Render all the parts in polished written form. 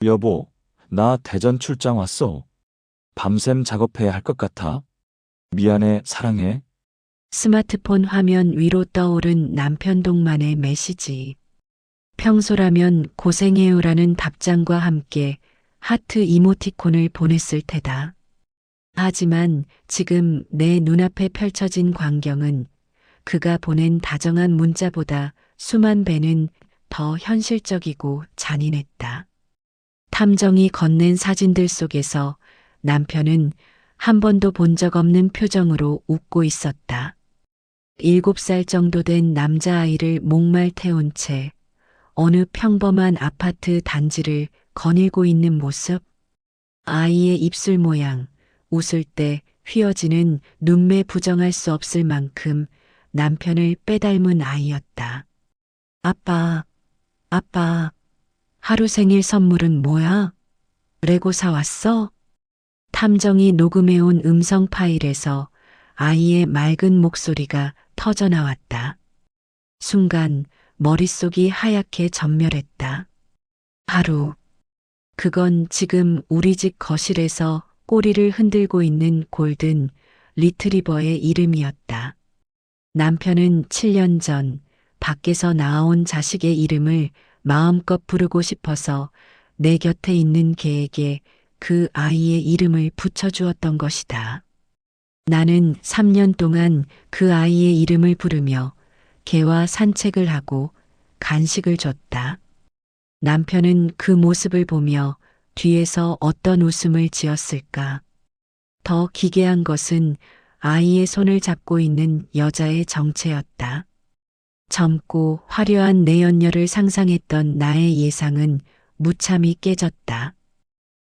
여보, 나 대전 출장 왔어. 밤샘 작업해야 할 것 같아. 미안해, 사랑해. 스마트폰 화면 위로 떠오른 남편 동만의 메시지. 평소라면 고생해요라는 답장과 함께 하트 이모티콘을 보냈을 테다. 하지만 지금 내 눈앞에 펼쳐진 광경은 그가 보낸 다정한 문자보다 수만 배는 더 현실적이고 잔인했다. 탐정이 건넨 사진들 속에서 남편은 한 번도 본 적 없는 표정으로 웃고 있었다. 7살 정도 된 남자아이를 목말 태운 채 어느 평범한 아파트 단지를 거닐고 있는 모습. 아이의 입술 모양, 웃을 때 휘어지는 눈매 부정할 수 없을 만큼 남편을 빼닮은 아이였다. 아빠, 아빠, 하루 생일 선물은 뭐야? 레고 사왔어? 탐정이 녹음해온 음성 파일에서 아이의 맑은 목소리가 터져 나왔다. 순간 머릿속이 하얗게 전멸했다. 하루. 그건 지금 우리 집 거실에서 꼬리를 흔들고 있는 골든 리트리버의 이름이었다. 남편은 7년 전 밖에서 나온 자식의 이름을 마음껏 부르고 싶어서 내 곁에 있는 개에게 그 아이의 이름을 붙여주었던 것이다. 나는 3년 동안 그 아이의 이름을 부르며 개와 산책을 하고 간식을 줬다. 남편은 그 모습을 보며 뒤에서 어떤 웃음을 지었을까? 더 기괴한 것은 아이의 손을 잡고 있는 여자의 정체였다. 젊고 화려한 내연녀를 상상했던 나의 예상은 무참히 깨졌다.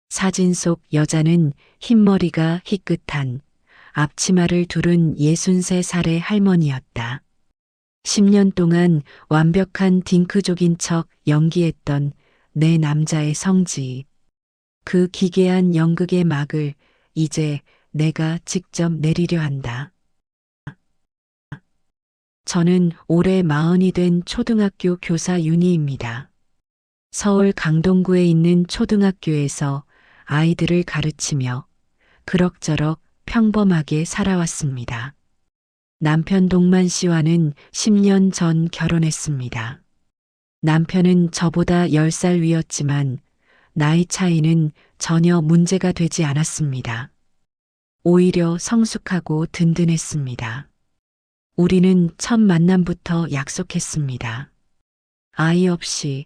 사진 속 여자는 흰머리가 희끗한 앞치마를 두른 63살의 할머니였다. 10년 동안 완벽한 딩크족인 척 연기했던 내 남자의 성지. 그 기괴한 연극의 막을 이제 내가 직접 내리려 한다. 저는 올해 40이 된 초등학교 교사 윤희입니다. 서울 강동구에 있는 초등학교에서 아이들을 가르치며 그럭저럭 평범하게 살아왔습니다. 남편 동만 씨와는 10년 전 결혼했습니다. 남편은 저보다 10살 위였지만 나이 차이는 전혀 문제가 되지 않았습니다. 오히려 성숙하고 든든했습니다. 우리는 첫 만남부터 약속했습니다. 아이 없이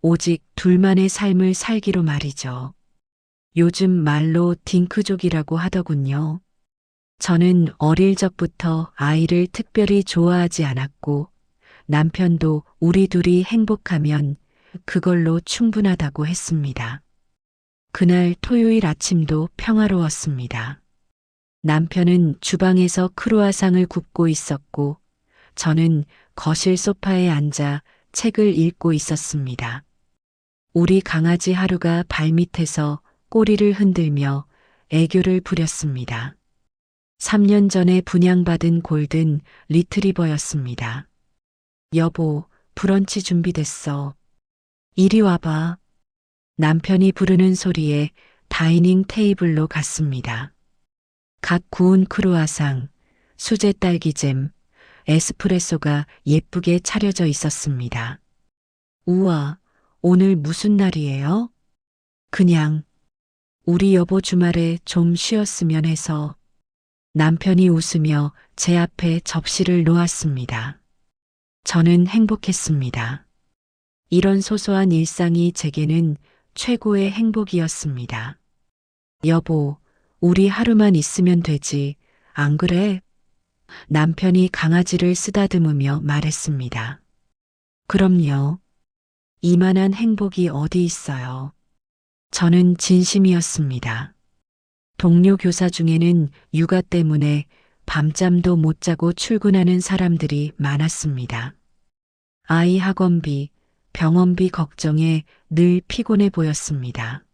오직 둘만의 삶을 살기로 말이죠. 요즘 말로 딩크족이라고 하더군요. 저는 어릴 적부터 아이를 특별히 좋아하지 않았고 남편도 우리 둘이 행복하면 그걸로 충분하다고 했습니다. 그날 토요일 아침도 평화로웠습니다. 남편은 주방에서 크루아상을 굽고 있었고 저는 거실 소파에 앉아 책을 읽고 있었습니다. 우리 강아지 하루가 발밑에서 꼬리를 흔들며 애교를 부렸습니다. 3년 전에 분양받은 골든 리트리버였습니다. 여보, 브런치 준비됐어. 이리 와봐. 남편이 부르는 소리에 다이닝 테이블로 갔습니다. 갓 구운 크루아상, 수제 딸기잼, 에스프레소가 예쁘게 차려져 있었습니다. 우와, 오늘 무슨 날이에요? 그냥 우리 여보 주말에 좀 쉬었으면 해서. 남편이 웃으며 제 앞에 접시를 놓았습니다. 저는 행복했습니다. 이런 소소한 일상이 제게는 최고의 행복이었습니다. 여보, 우리 하루만 있으면 되지, 안 그래? 남편이 강아지를 쓰다듬으며 말했습니다. 그럼요. 이만한 행복이 어디 있어요. 저는 진심이었습니다. 동료 교사 중에는 육아 때문에 밤잠도 못 자고 출근하는 사람들이 많았습니다. 아이 학원비, 병원비 걱정에 늘 피곤해 보였습니다.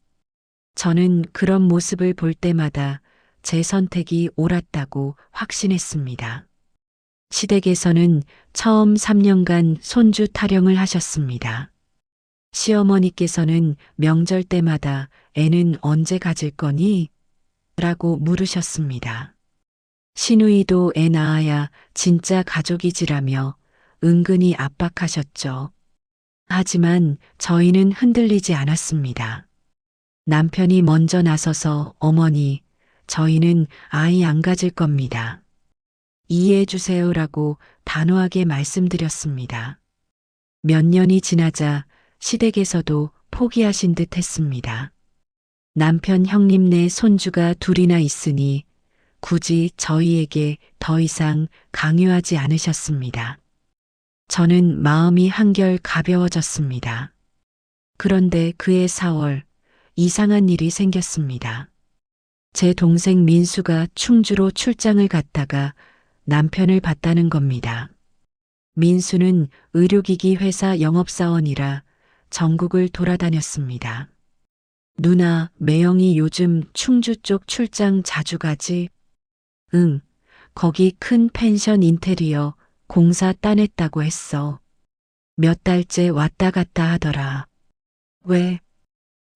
저는 그런 모습을 볼 때마다 제 선택이 옳았다고 확신했습니다. 시댁에서는 처음 3년간 손주 타령을 하셨습니다. 시어머니께서는 명절 때마다 애는 언제 가질 거니? 라고 물으셨습니다. 시누이도 애 낳아야 진짜 가족이지라며 은근히 압박하셨죠. 하지만 저희는 흔들리지 않았습니다. 남편이 먼저 나서서 어머니, 저희는 아이 안 가질 겁니다. 이해해 주세요라고 단호하게 말씀드렸습니다. 몇 년이 지나자 시댁에서도 포기하신 듯 했습니다. 남편 형님네 손주가 둘이나 있으니 굳이 저희에게 더 이상 강요하지 않으셨습니다. 저는 마음이 한결 가벼워졌습니다. 그런데 그해 4월 이상한 일이 생겼습니다. 제 동생 민수가 충주로 출장을 갔다가 남편을 봤다는 겁니다. 민수는 의료기기 회사 영업사원이라 전국을 돌아다녔습니다. 누나, 매영이 요즘 충주 쪽 출장 자주 가지? 응, 거기 큰 펜션 인테리어 공사 따냈다고 했어. 몇 달째 왔다 갔다 하더라. 왜?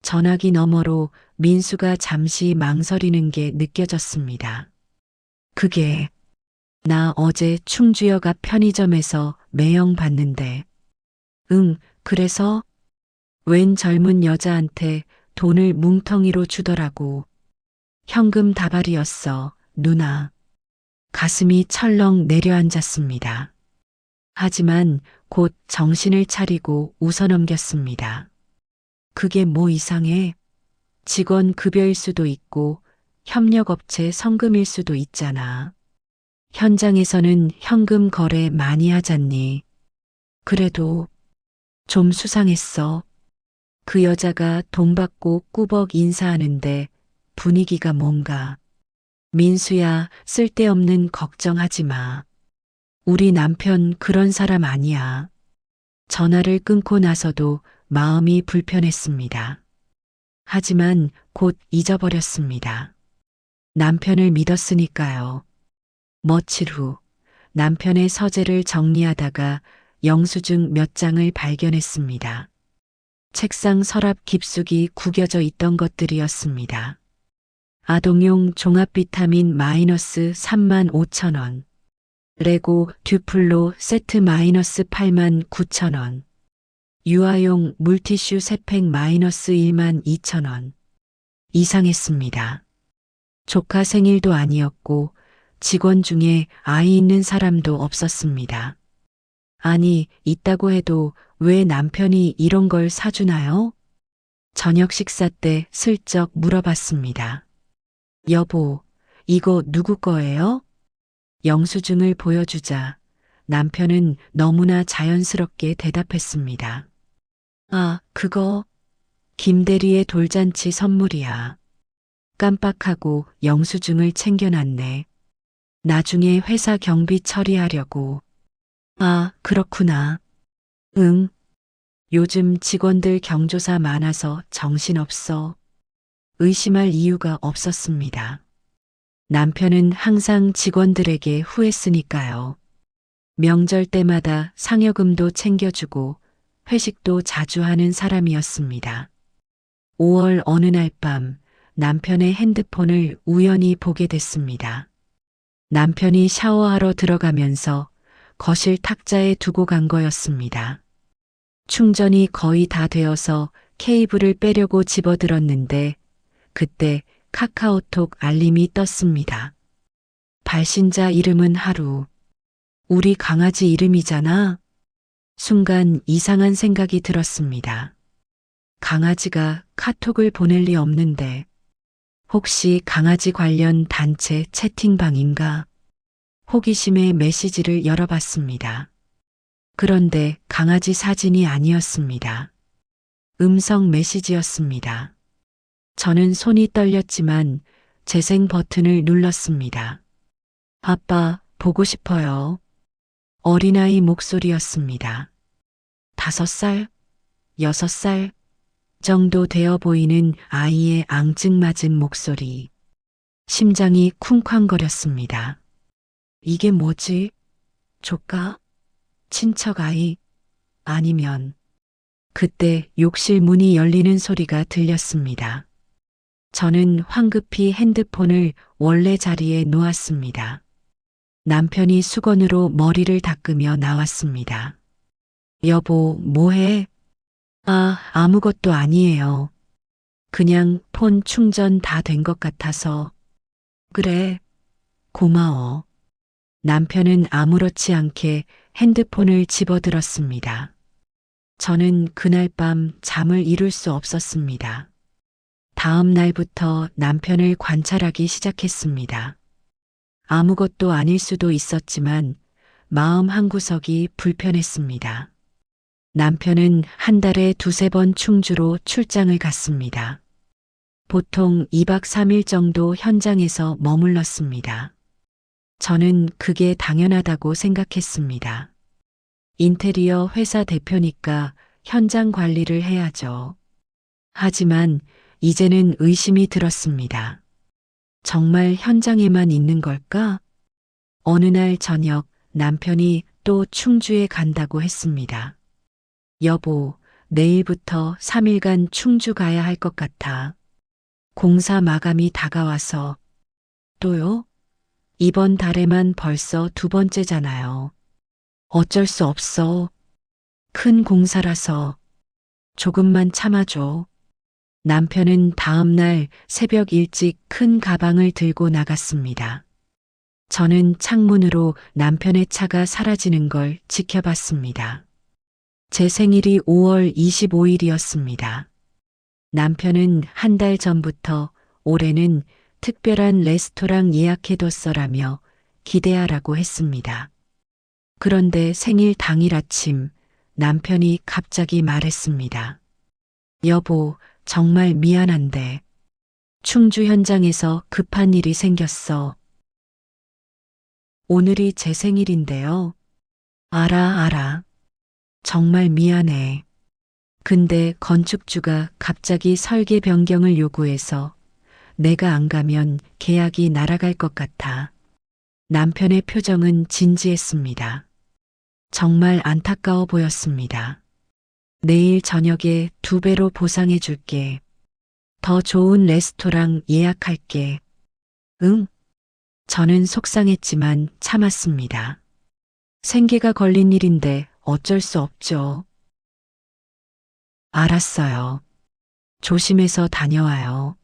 전화기 너머로 민수가 잠시 망설이는 게 느껴졌습니다. 그게 나 어제 충주역 앞 편의점에서 매영 봤는데. 응, 그래서 웬 젊은 여자한테 돈을 뭉텅이로 주더라고. 현금 다발이었어, 누나. 가슴이 철렁 내려앉았습니다. 하지만 곧 정신을 차리고 웃어넘겼습니다. 그게 뭐 이상해? 직원 급여일 수도 있고 협력업체 성금일 수도 있잖아. 현장에서는 현금 거래 많이 하잖니. 그래도 좀 수상했어. 그 여자가 돈 받고 꾸벅 인사하는데 분위기가 뭔가. 민수야, 쓸데없는 걱정하지 마. 우리 남편 그런 사람 아니야. 전화를 끊고 나서도 마음이 불편했습니다. 하지만 곧 잊어버렸습니다. 남편을 믿었으니까요. 며칠 후 남편의 서재를 정리하다가 영수증 몇 장을 발견했습니다. 책상 서랍 깊숙이 구겨져 있던 것들이었습니다. 아동용 종합 비타민 마이너스 35,000원. 레고 듀플로 세트 마이너스 89,000원. 유아용 물티슈 3팩 마이너스 12,000원. 이상했습니다. 조카 생일도 아니었고 직원 중에 아이 있는 사람도 없었습니다. 아니, 있다고 해도 왜 남편이 이런 걸 사주나요? 저녁 식사 때 슬쩍 물어봤습니다. 여보, 이거 누구 거예요? 영수증을 보여주자 남편은 너무나 자연스럽게 대답했습니다. 아, 그거 김대리의 돌잔치 선물이야. 깜빡하고 영수증을 챙겨놨네. 나중에 회사 경비 처리하려고. 아, 그렇구나. 응. 요즘 직원들 경조사 많아서 정신없어. 의심할 이유가 없었습니다. 남편은 항상 직원들에게 후했으니까요. 명절 때마다 상여금도 챙겨주고 회식도 자주 하는 사람이었습니다. 5월 어느 날 밤 남편의 핸드폰을 우연히 보게 됐습니다. 남편이 샤워하러 들어가면서 거실 탁자에 두고 간 거였습니다. 충전이 거의 다 되어서 케이블을 빼려고 집어들었는데 그때 카카오톡 알림이 떴습니다. 발신자 이름은 하루. 우리 강아지 이름이잖아. 순간 이상한 생각이 들었습니다. 강아지가 카톡을 보낼 리 없는데 혹시 강아지 관련 단체 채팅방인가? 호기심에 메시지를 열어봤습니다. 그런데 강아지 사진이 아니었습니다. 음성 메시지였습니다. 저는 손이 떨렸지만 재생 버튼을 눌렀습니다. 아빠, 보고 싶어요. 어린아이 목소리였습니다. 5살, 6살 정도 되어 보이는 아이의 앙증맞은 목소리. 심장이 쿵쾅거렸습니다. 이게 뭐지? 조카? 친척 아이? 아니면 그때 욕실 문이 열리는 소리가 들렸습니다. 저는 황급히 핸드폰을 원래 자리에 놓았습니다. 남편이 수건으로 머리를 닦으며 나왔습니다. 여보, 뭐해? 아무것도 아니에요. 그냥 폰 충전 다 된 것 같아서. 그래, 고마워. 남편은 아무렇지 않게 핸드폰을 집어들었습니다. 저는 그날 밤 잠을 이룰 수 없었습니다. 다음 날부터 남편을 관찰하기 시작했습니다. 아무것도 아닐 수도 있었지만 마음 한구석이 불편했습니다. 남편은 한 달에 두세 번 충주로 출장을 갔습니다. 보통 2박 3일 정도 현장에서 머물렀습니다. 저는 그게 당연하다고 생각했습니다. 인테리어 회사 대표니까 현장 관리를 해야죠. 하지만 이제는 의심이 들었습니다. 정말 현장에만 있는 걸까? 어느 날 저녁 남편이 또 충주에 간다고 했습니다. 여보, 내일부터 3일간 충주 가야 할 것 같아. 공사 마감이 다가와서. 또요? 이번 달에만 벌써 두 번째잖아요. 어쩔 수 없어. 큰 공사라서. 조금만 참아줘. 남편은 다음 날 새벽 일찍 큰 가방을 들고 나갔습니다. 저는 창문으로 남편의 차가 사라지는 걸 지켜봤습니다. 제 생일이 5월 25일이었습니다. 남편은 한 달 전부터 올해는 특별한 레스토랑 예약해뒀어라며 기대하라고 했습니다. 그런데 생일 당일 아침 남편이 갑자기 말했습니다. 여보, 정말 미안한데 충주 현장에서 급한 일이 생겼어. 오늘이 제 생일인데요. 알아. 정말 미안해. 근데 건축주가 갑자기 설계 변경을 요구해서 내가 안 가면 계약이 날아갈 것 같아. 남편의 표정은 진지했습니다. 정말 안타까워 보였습니다. 내일 저녁에 2배로 보상해 줄게. 더 좋은 레스토랑 예약할게. 응? 저는 속상했지만 참았습니다. 생계가 걸린 일인데 어쩔 수 없죠. 알았어요. 조심해서 다녀와요.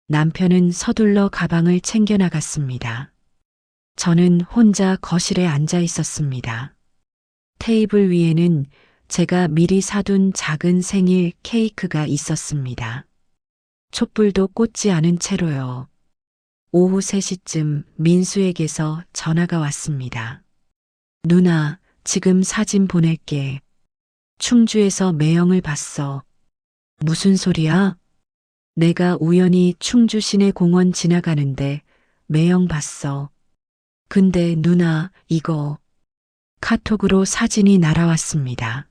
남편은 서둘러 가방을 챙겨 나갔습니다. 저는 혼자 거실에 앉아 있었습니다. 테이블 위에는 제가 미리 사둔 작은 생일 케이크가 있었습니다. 촛불도 꽂지 않은 채로요. 오후 3시쯤 민수에게서 전화가 왔습니다. 누나, 지금 사진 보낼게. 충주에서 매형을 봤어. 무슨 소리야? 내가 우연히 충주 시내공원 지나가는데 매형 봤어. 근데 누나, 이거. 카톡으로 사진이 날아왔습니다.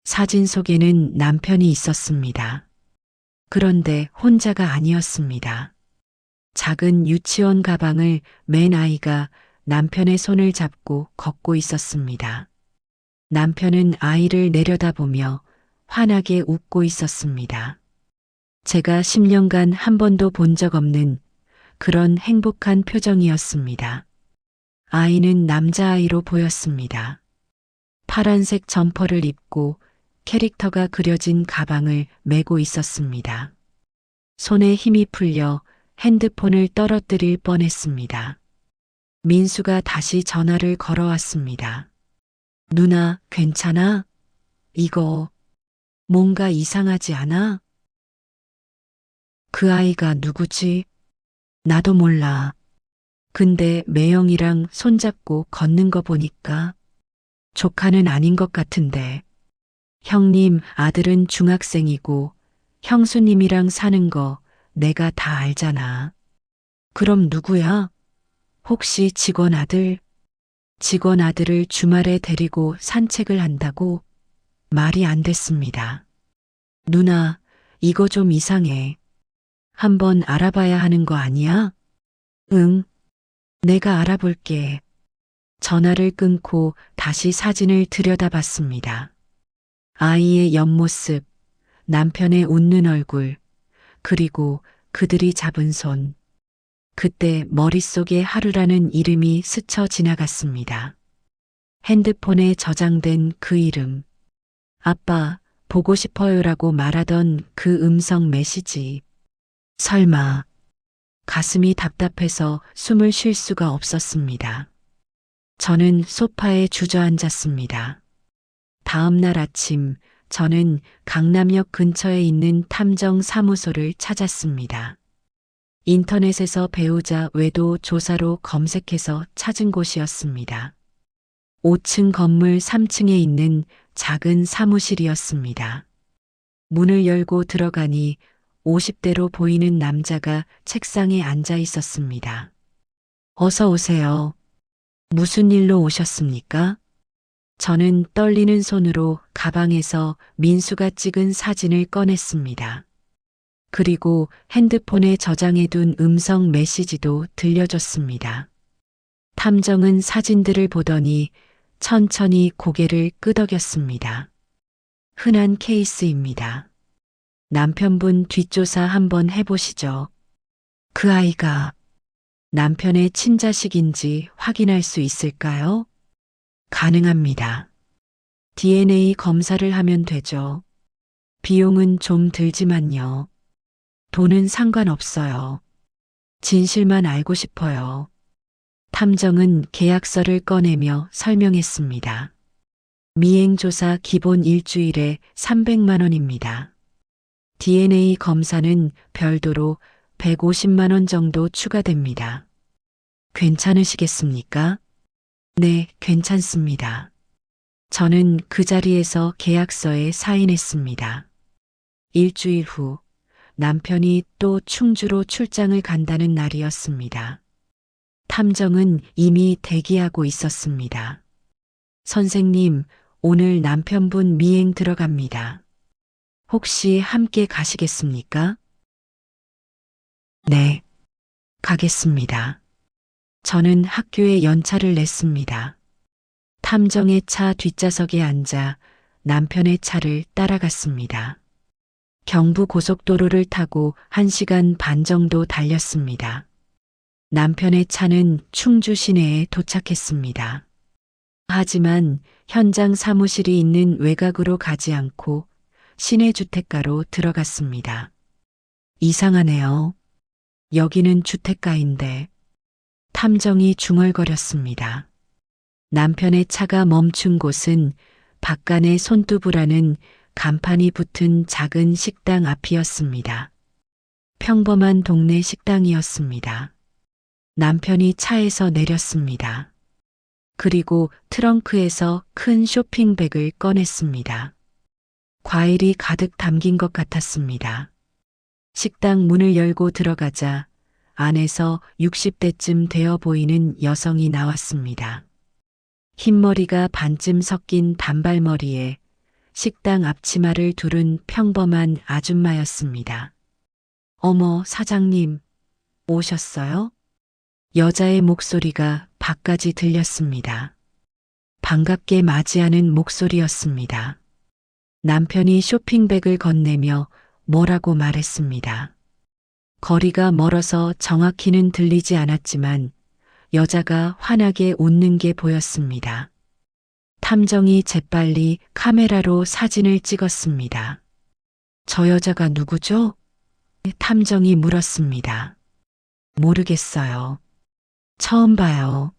사진 속에는 남편이 있었습니다. 그런데 혼자가 아니었습니다. 작은 유치원 가방을 맨 아이가 남편의 손을 잡고 걷고 있었습니다. 남편은 아이를 내려다보며 환하게 웃고 있었습니다. 제가 10년간 한 번도 본 적 없는 그런 행복한 표정이었습니다. 아이는 남자아이로 보였습니다. 파란색 점퍼를 입고 캐릭터가 그려진 가방을 메고 있었습니다. 손에 힘이 풀려 핸드폰을 떨어뜨릴 뻔했습니다. 민수가 다시 전화를 걸어왔습니다. 누나, 괜찮아? 이거 뭔가 이상하지 않아? 그 아이가 누구지? 나도 몰라. 근데 매형이랑 손잡고 걷는 거 보니까 조카는 아닌 것 같은데. 형님 아들은 중학생이고 형수님이랑 사는 거 내가 다 알잖아. 그럼 누구야? 혹시 직원 아들? 직원 아들을 주말에 데리고 산책을 한다고? 말이 안 됐습니다. 누나, 이거 좀 이상해. 한번 알아봐야 하는 거 아니야? 응, 내가 알아볼게. 전화를 끊고 다시 사진을 들여다봤습니다. 아이의 옆모습, 남편의 웃는 얼굴, 그리고 그들이 잡은 손. 그때 머릿속에 하루라는 이름이 스쳐 지나갔습니다. 핸드폰에 저장된 그 이름. 아빠, 보고 싶어요라고 말하던 그 음성 메시지. 설마, 가슴이 답답해서 숨을 쉴 수가 없었습니다. 저는 소파에 주저앉았습니다. 다음 날 아침, 저는 강남역 근처에 있는 탐정 사무소를 찾았습니다. 인터넷에서 배우자 외도 조사로 검색해서 찾은 곳이었습니다. 5층 건물 3층에 있는 작은 사무실이었습니다. 문을 열고 들어가니 50대로 보이는 남자가 책상에 앉아 있었습니다. 어서 오세요. 무슨 일로 오셨습니까? 저는 떨리는 손으로 가방에서 민수가 찍은 사진을 꺼냈습니다. 그리고 핸드폰에 저장해둔 음성 메시지도 들려줬습니다. 탐정은 사진들을 보더니 천천히 고개를 끄덕였습니다. 흔한 케이스입니다. 남편분 뒷조사 한번 해보시죠. 그 아이가 남편의 친자식인지 확인할 수 있을까요? 가능합니다. DNA 검사를 하면 되죠. 비용은 좀 들지만요. 돈은 상관없어요. 진실만 알고 싶어요. 탐정은 계약서를 꺼내며 설명했습니다. 미행조사 기본 일주일에 300만 원입니다. DNA 검사는 별도로 150만 원 정도 추가됩니다. 괜찮으시겠습니까? 네, 괜찮습니다. 저는 그 자리에서 계약서에 사인했습니다. 일주일 후 남편이 또 충주로 출장을 간다는 날이었습니다. 탐정은 이미 대기하고 있었습니다. 선생님, 오늘 남편분 미행 들어갑니다. 혹시 함께 가시겠습니까? 네, 가겠습니다. 저는 학교에 연차를 냈습니다. 탐정의 차 뒷좌석에 앉아 남편의 차를 따라갔습니다. 경부 고속도로를 타고 1시간 반 정도 달렸습니다. 남편의 차는 충주 시내에 도착했습니다. 하지만 현장 사무실이 있는 외곽으로 가지 않고 시내 주택가로 들어갔습니다. 이상하네요. 여기는 주택가인데. 탐정이 중얼거렸습니다. 남편의 차가 멈춘 곳은 박간의 손두부라는 간판이 붙은 작은 식당 앞이었습니다. 평범한 동네 식당이었습니다. 남편이 차에서 내렸습니다. 그리고 트렁크에서 큰 쇼핑백을 꺼냈습니다. 과일이 가득 담긴 것 같았습니다. 식당 문을 열고 들어가자 안에서 60대쯤 되어 보이는 여성이 나왔습니다. 흰머리가 반쯤 섞인 단발머리에 식당 앞치마를 두른 평범한 아줌마였습니다. 어머, 사장님, 오셨어요? 여자의 목소리가 밖까지 들렸습니다. 반갑게 맞이하는 목소리였습니다. 남편이 쇼핑백을 건네며 뭐라고 말했습니다. 거리가 멀어서 정확히는 들리지 않았지만 여자가 환하게 웃는 게 보였습니다. 탐정이 재빨리 카메라로 사진을 찍었습니다. 저 여자가 누구죠? 탐정이 물었습니다. 모르겠어요. 처음 봐요.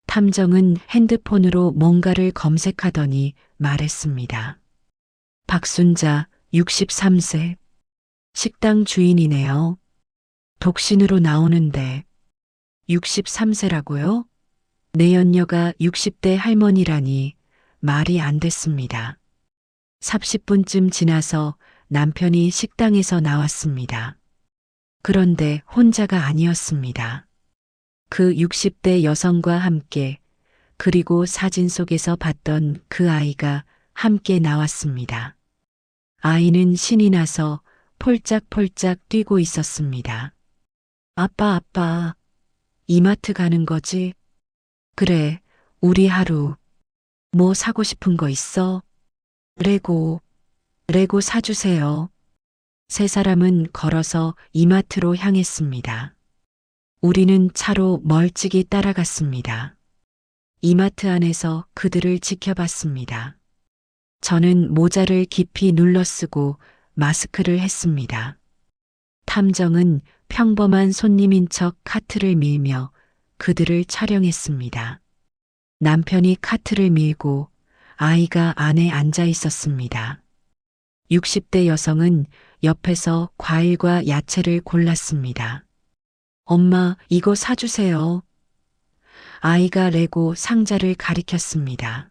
탐정은 핸드폰으로 뭔가를 검색하더니 말했습니다. 박순자, 63세. 식당 주인이네요. 독신으로 나오는데 63세라고요? 내연녀가 60대 할머니라니 말이 안 됐습니다. 30분쯤 지나서 남편이 식당에서 나왔습니다. 그런데 혼자가 아니었습니다. 그 60대 여성과 함께 그리고 사진 속에서 봤던 그 아이가 함께 나왔습니다. 아이는 신이 나서 폴짝폴짝 뛰고 있었습니다. 아빠, 아빠, 이마트 가는 거지? 그래, 우리 하루. 뭐 사고 싶은 거 있어? 레고 사주세요. 세 사람은 걸어서 이마트로 향했습니다. 우리는 차로 멀찍이 따라갔습니다. 이마트 안에서 그들을 지켜봤습니다. 저는 모자를 깊이 눌러쓰고 마스크를 했습니다. 탐정은 평범한 손님인 척 카트를 밀며 그들을 촬영했습니다. 남편이 카트를 밀고 아이가 안에 앉아 있었습니다. 60대 여성은 옆에서 과일과 야채를 골랐습니다. 엄마, 이거 사주세요. 아이가 레고 상자를 가리켰습니다.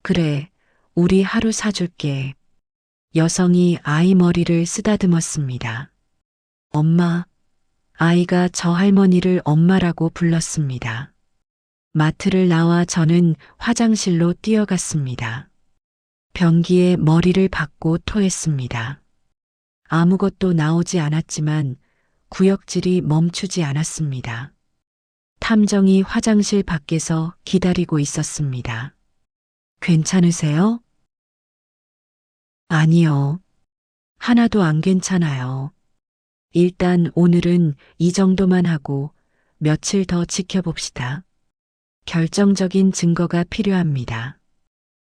그래, 우리 하루 사줄게. 여성이 아이 머리를 쓰다듬었습니다. 엄마, 아이가 저 할머니를 엄마라고 불렀습니다. 마트를 나와 저는 화장실로 뛰어갔습니다. 변기에 머리를 박고 토했습니다. 아무것도 나오지 않았지만 구역질이 멈추지 않았습니다. 탐정이 화장실 밖에서 기다리고 있었습니다. 괜찮으세요? 아니요. 하나도 안 괜찮아요. 일단 오늘은 이 정도만 하고 며칠 더 지켜봅시다. 결정적인 증거가 필요합니다.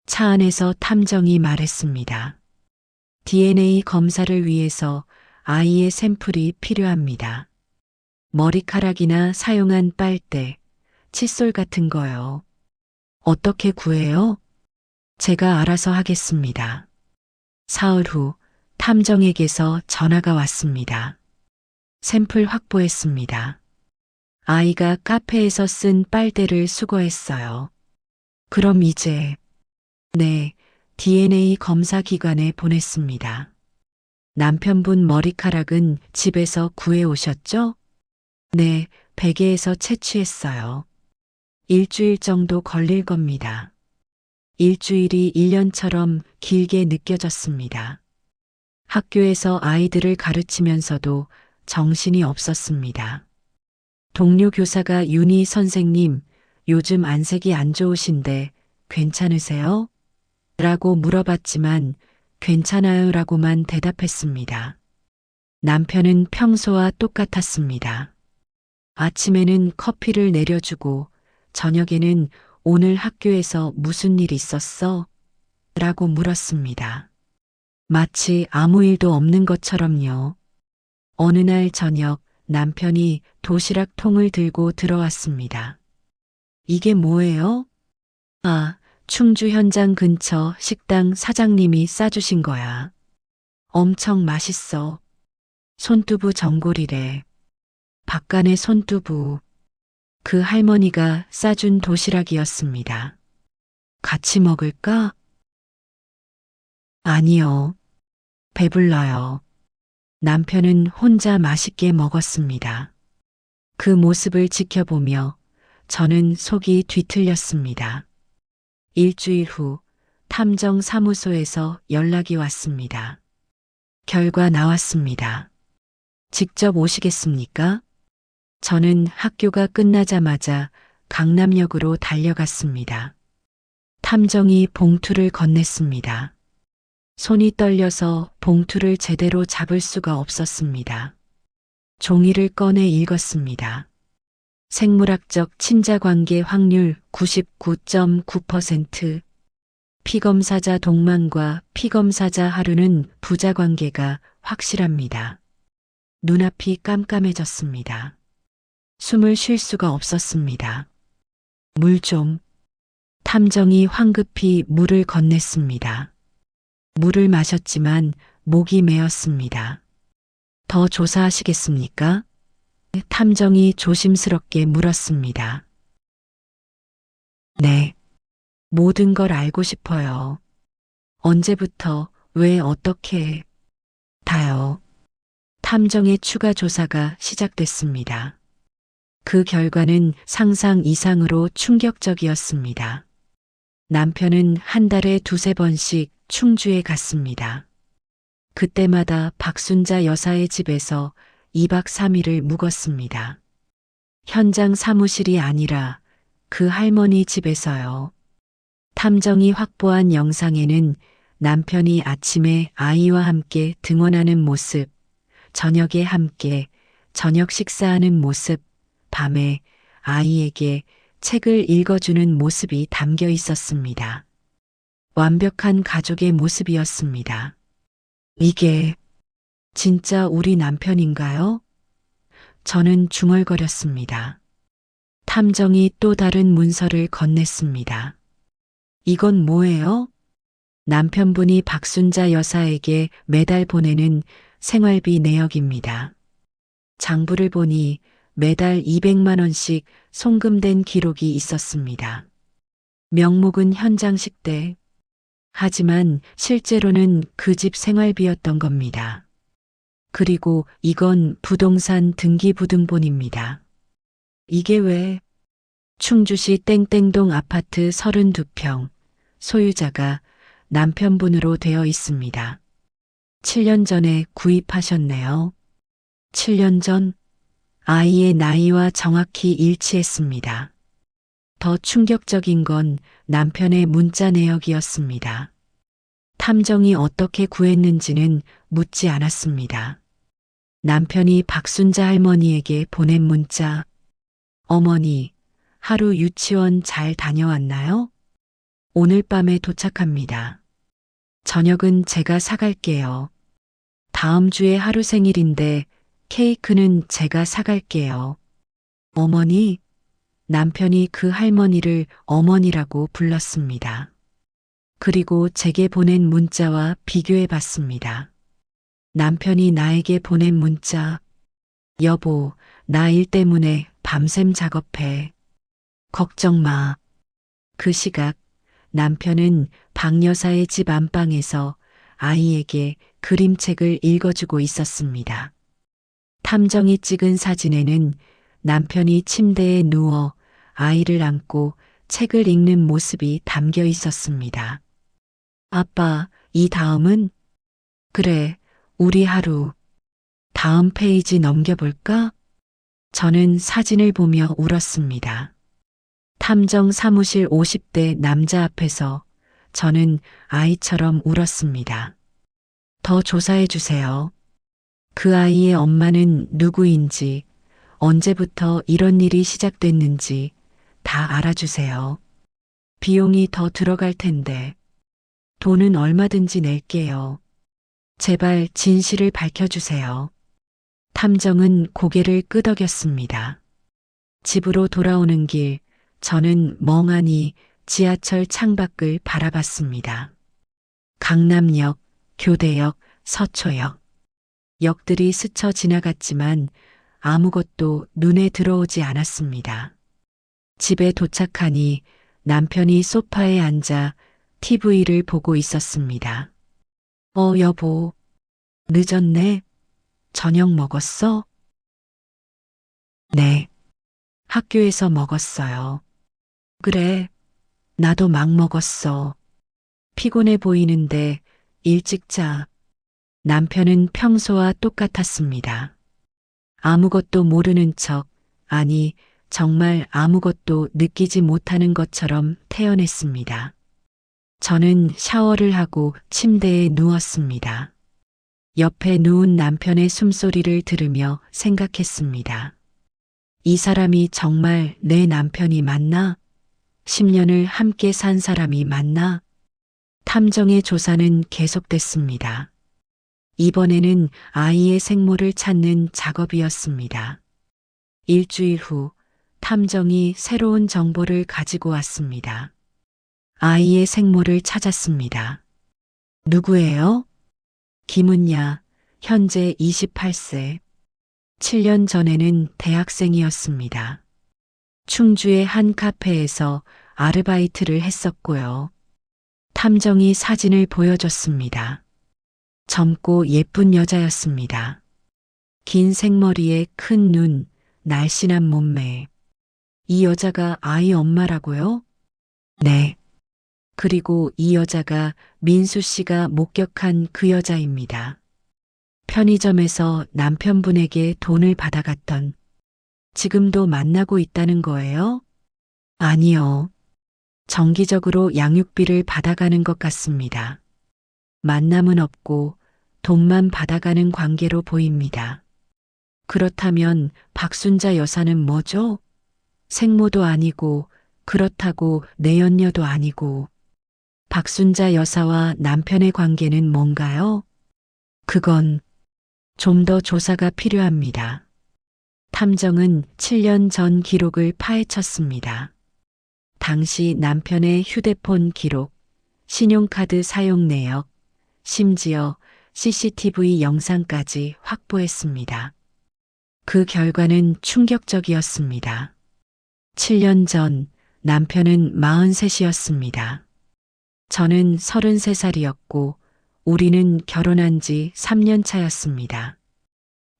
차 안에서 탐정이 말했습니다. DNA 검사를 위해서 아이의 샘플이 필요합니다. 머리카락이나 사용한 빨대, 칫솔 같은 거요. 어떻게 구해요? 제가 알아서 하겠습니다. 사흘 후 탐정에게서 전화가 왔습니다. 샘플 확보했습니다. 아이가 카페에서 쓴 빨대를 수거했어요. 그럼 이제 네, DNA 검사 기관에 보냈습니다. 남편분 머리카락은 집에서 구해 오셨죠? 네, 베개에서 채취했어요. 일주일 정도 걸릴 겁니다. 일주일이 1년처럼 길게 느껴졌습니다. 학교에서 아이들을 가르치면서도 정신이 없었습니다. 동료 교사가 윤희 선생님, 요즘 안색이 안 좋으신데 괜찮으세요? 라고 물어봤지만 괜찮아요 라고만 대답했습니다. 남편은 평소와 똑같았습니다. 아침에는 커피를 내려주고 저녁에는 오늘 학교에서 무슨 일 있었어? 라고 물었습니다. 마치 아무 일도 없는 것처럼요. 어느 날 저녁 남편이 도시락 통을 들고 들어왔습니다. 이게 뭐예요? 아, 충주 현장 근처 식당 사장님이 싸주신 거야. 엄청 맛있어. 손두부 전골이래. 박간의 손두부. 그 할머니가 싸준 도시락이었습니다. 같이 먹을까? 아니요. 배불러요. 남편은 혼자 맛있게 먹었습니다. 그 모습을 지켜보며 저는 속이 뒤틀렸습니다. 일주일 후 탐정 사무소에서 연락이 왔습니다. 결과 나왔습니다. 직접 오시겠습니까? 저는 학교가 끝나자마자 강남역으로 달려갔습니다. 탐정이 봉투를 건넸습니다. 손이 떨려서 봉투를 제대로 잡을 수가 없었습니다. 종이를 꺼내 읽었습니다. 생물학적 친자관계 확률 99.9%. 피검사자 동만과 피검사자 하루는 부자관계가 확실합니다. 눈앞이 깜깜해졌습니다. 숨을 쉴 수가 없었습니다. 물 좀. 탐정이 황급히 물을 건넸습니다. 물을 마셨지만 목이 메었습니다. 더 조사하시겠습니까? 탐정이 조심스럽게 물었습니다. 네. 모든 걸 알고 싶어요. 언제부터, 왜, 어떻게, 다요. 탐정의 추가 조사가 시작됐습니다. 그 결과는 상상 이상으로 충격적이었습니다. 남편은 한 달에 2~3번씩 충주에 갔습니다. 그때마다 박순자 여사의 집에서 2박 3일을 묵었습니다. 현장 사무실이 아니라 그 할머니 집에서요. 탐정이 확보한 영상에는 남편이 아침에 아이와 함께 등원하는 모습, 저녁에 함께 저녁 식사하는 모습, 밤에 아이에게 책을 읽어주는 모습이 담겨 있었습니다. 완벽한 가족의 모습이었습니다. 이게 진짜 우리 남편인가요? 저는 중얼거렸습니다. 탐정이 또 다른 문서를 건넸습니다. 이건 뭐예요? 남편분이 박순자 여사에게 매달 보내는 생활비 내역입니다. 장부를 보니 매달 200만 원씩 송금된 기록이 있었습니다. 명목은 현장식대. 하지만 실제로는 그 집 생활비였던 겁니다. 그리고 이건 부동산 등기부등본입니다. 이게 왜? 충주시 땡땡동 아파트 32평, 소유자가 남편분으로 되어 있습니다. 7년 전에 구입하셨네요. 7년 전 아이의 나이와 정확히 일치했습니다. 더 충격적인 건 남편의 문자 내역이었습니다. 탐정이 어떻게 구했는지는 묻지 않았습니다. 남편이 박순자 할머니에게 보낸 문자, 어머니, 하루 유치원 잘 다녀왔나요? 오늘 밤에 도착합니다. 저녁은 제가 사갈게요. 다음 주에 하루 생일인데 케이크는 제가 사갈게요. 어머니, 남편이 그 할머니를 어머니라고 불렀습니다. 그리고 제게 보낸 문자와 비교해 봤습니다. 남편이 나에게 보낸 문자, 여보, 나 일 때문에 밤샘 작업해. 걱정 마. 그 시각 남편은 박 여사의 집 안방에서 아이에게 그림책을 읽어주고 있었습니다. 탐정이 찍은 사진에는 남편이 침대에 누워 아이를 안고 책을 읽는 모습이 담겨 있었습니다. 아빠, 이 다음은? 그래, 우리 하루. 다음 페이지 넘겨볼까? 저는 사진을 보며 울었습니다. 탐정 사무실 50대 남자 앞에서 저는 아이처럼 울었습니다. 더 조사해 주세요. 그 아이의 엄마는 누구인지, 언제부터 이런 일이 시작됐는지 다 알아주세요. 비용이 더 들어갈 텐데 돈은 얼마든지 낼게요. 제발 진실을 밝혀주세요. 탐정은 고개를 끄덕였습니다. 집으로 돌아오는 길, 저는 멍하니 지하철 창밖을 바라봤습니다. 강남역, 교대역, 서초역. 역들이 스쳐 지나갔지만 아무것도 눈에 들어오지 않았습니다. 집에 도착하니 남편이 소파에 앉아 TV를 보고 있었습니다. 여보, 늦었네. 저녁 먹었어? 네. 학교에서 먹었어요. 그래, 나도 막 먹었어. 피곤해 보이는데 일찍 자. 남편은 평소와 똑같았습니다. 아무것도 모르는 척, 아니, 정말 아무것도 느끼지 못하는 것처럼 태연했습니다. 저는 샤워를 하고 침대에 누웠습니다. 옆에 누운 남편의 숨소리를 들으며 생각했습니다. 이 사람이 정말 내 남편이 맞나? 10년을 함께 산 사람이 맞나? 탐정의 조사는 계속됐습니다. 이번에는 아이의 생모를 찾는 작업이었습니다. 일주일 후 탐정이 새로운 정보를 가지고 왔습니다. 아이의 생모를 찾았습니다. 누구예요? 김은야, 현재 28세. 7년 전에는 대학생이었습니다. 충주의 한 카페에서 아르바이트를 했었고요. 탐정이 사진을 보여줬습니다. 젊고 예쁜 여자였습니다. 긴 생머리에 큰 눈, 날씬한 몸매. 이 여자가 아이 엄마라고요? 네. 그리고 이 여자가 민수 씨가 목격한 그 여자입니다. 편의점에서 남편분에게 돈을 받아갔던, 지금도 만나고 있다는 거예요? 아니요. 정기적으로 양육비를 받아가는 것 같습니다. 만남은 없고 돈만 받아가는 관계로 보입니다. 그렇다면 박순자 여사는 뭐죠? 생모도 아니고 그렇다고 내연녀도 아니고 박순자 여사와 남편의 관계는 뭔가요? 그건 좀 더 조사가 필요합니다. 탐정은 7년 전 기록을 파헤쳤습니다. 당시 남편의 휴대폰 기록, 신용카드 사용 내역, 심지어 CCTV 영상까지 확보했습니다. 그 결과는 충격적이었습니다. 7년 전 남편은 43이었습니다. 저는 33살이었고 우리는 결혼한 지 3년 차였습니다.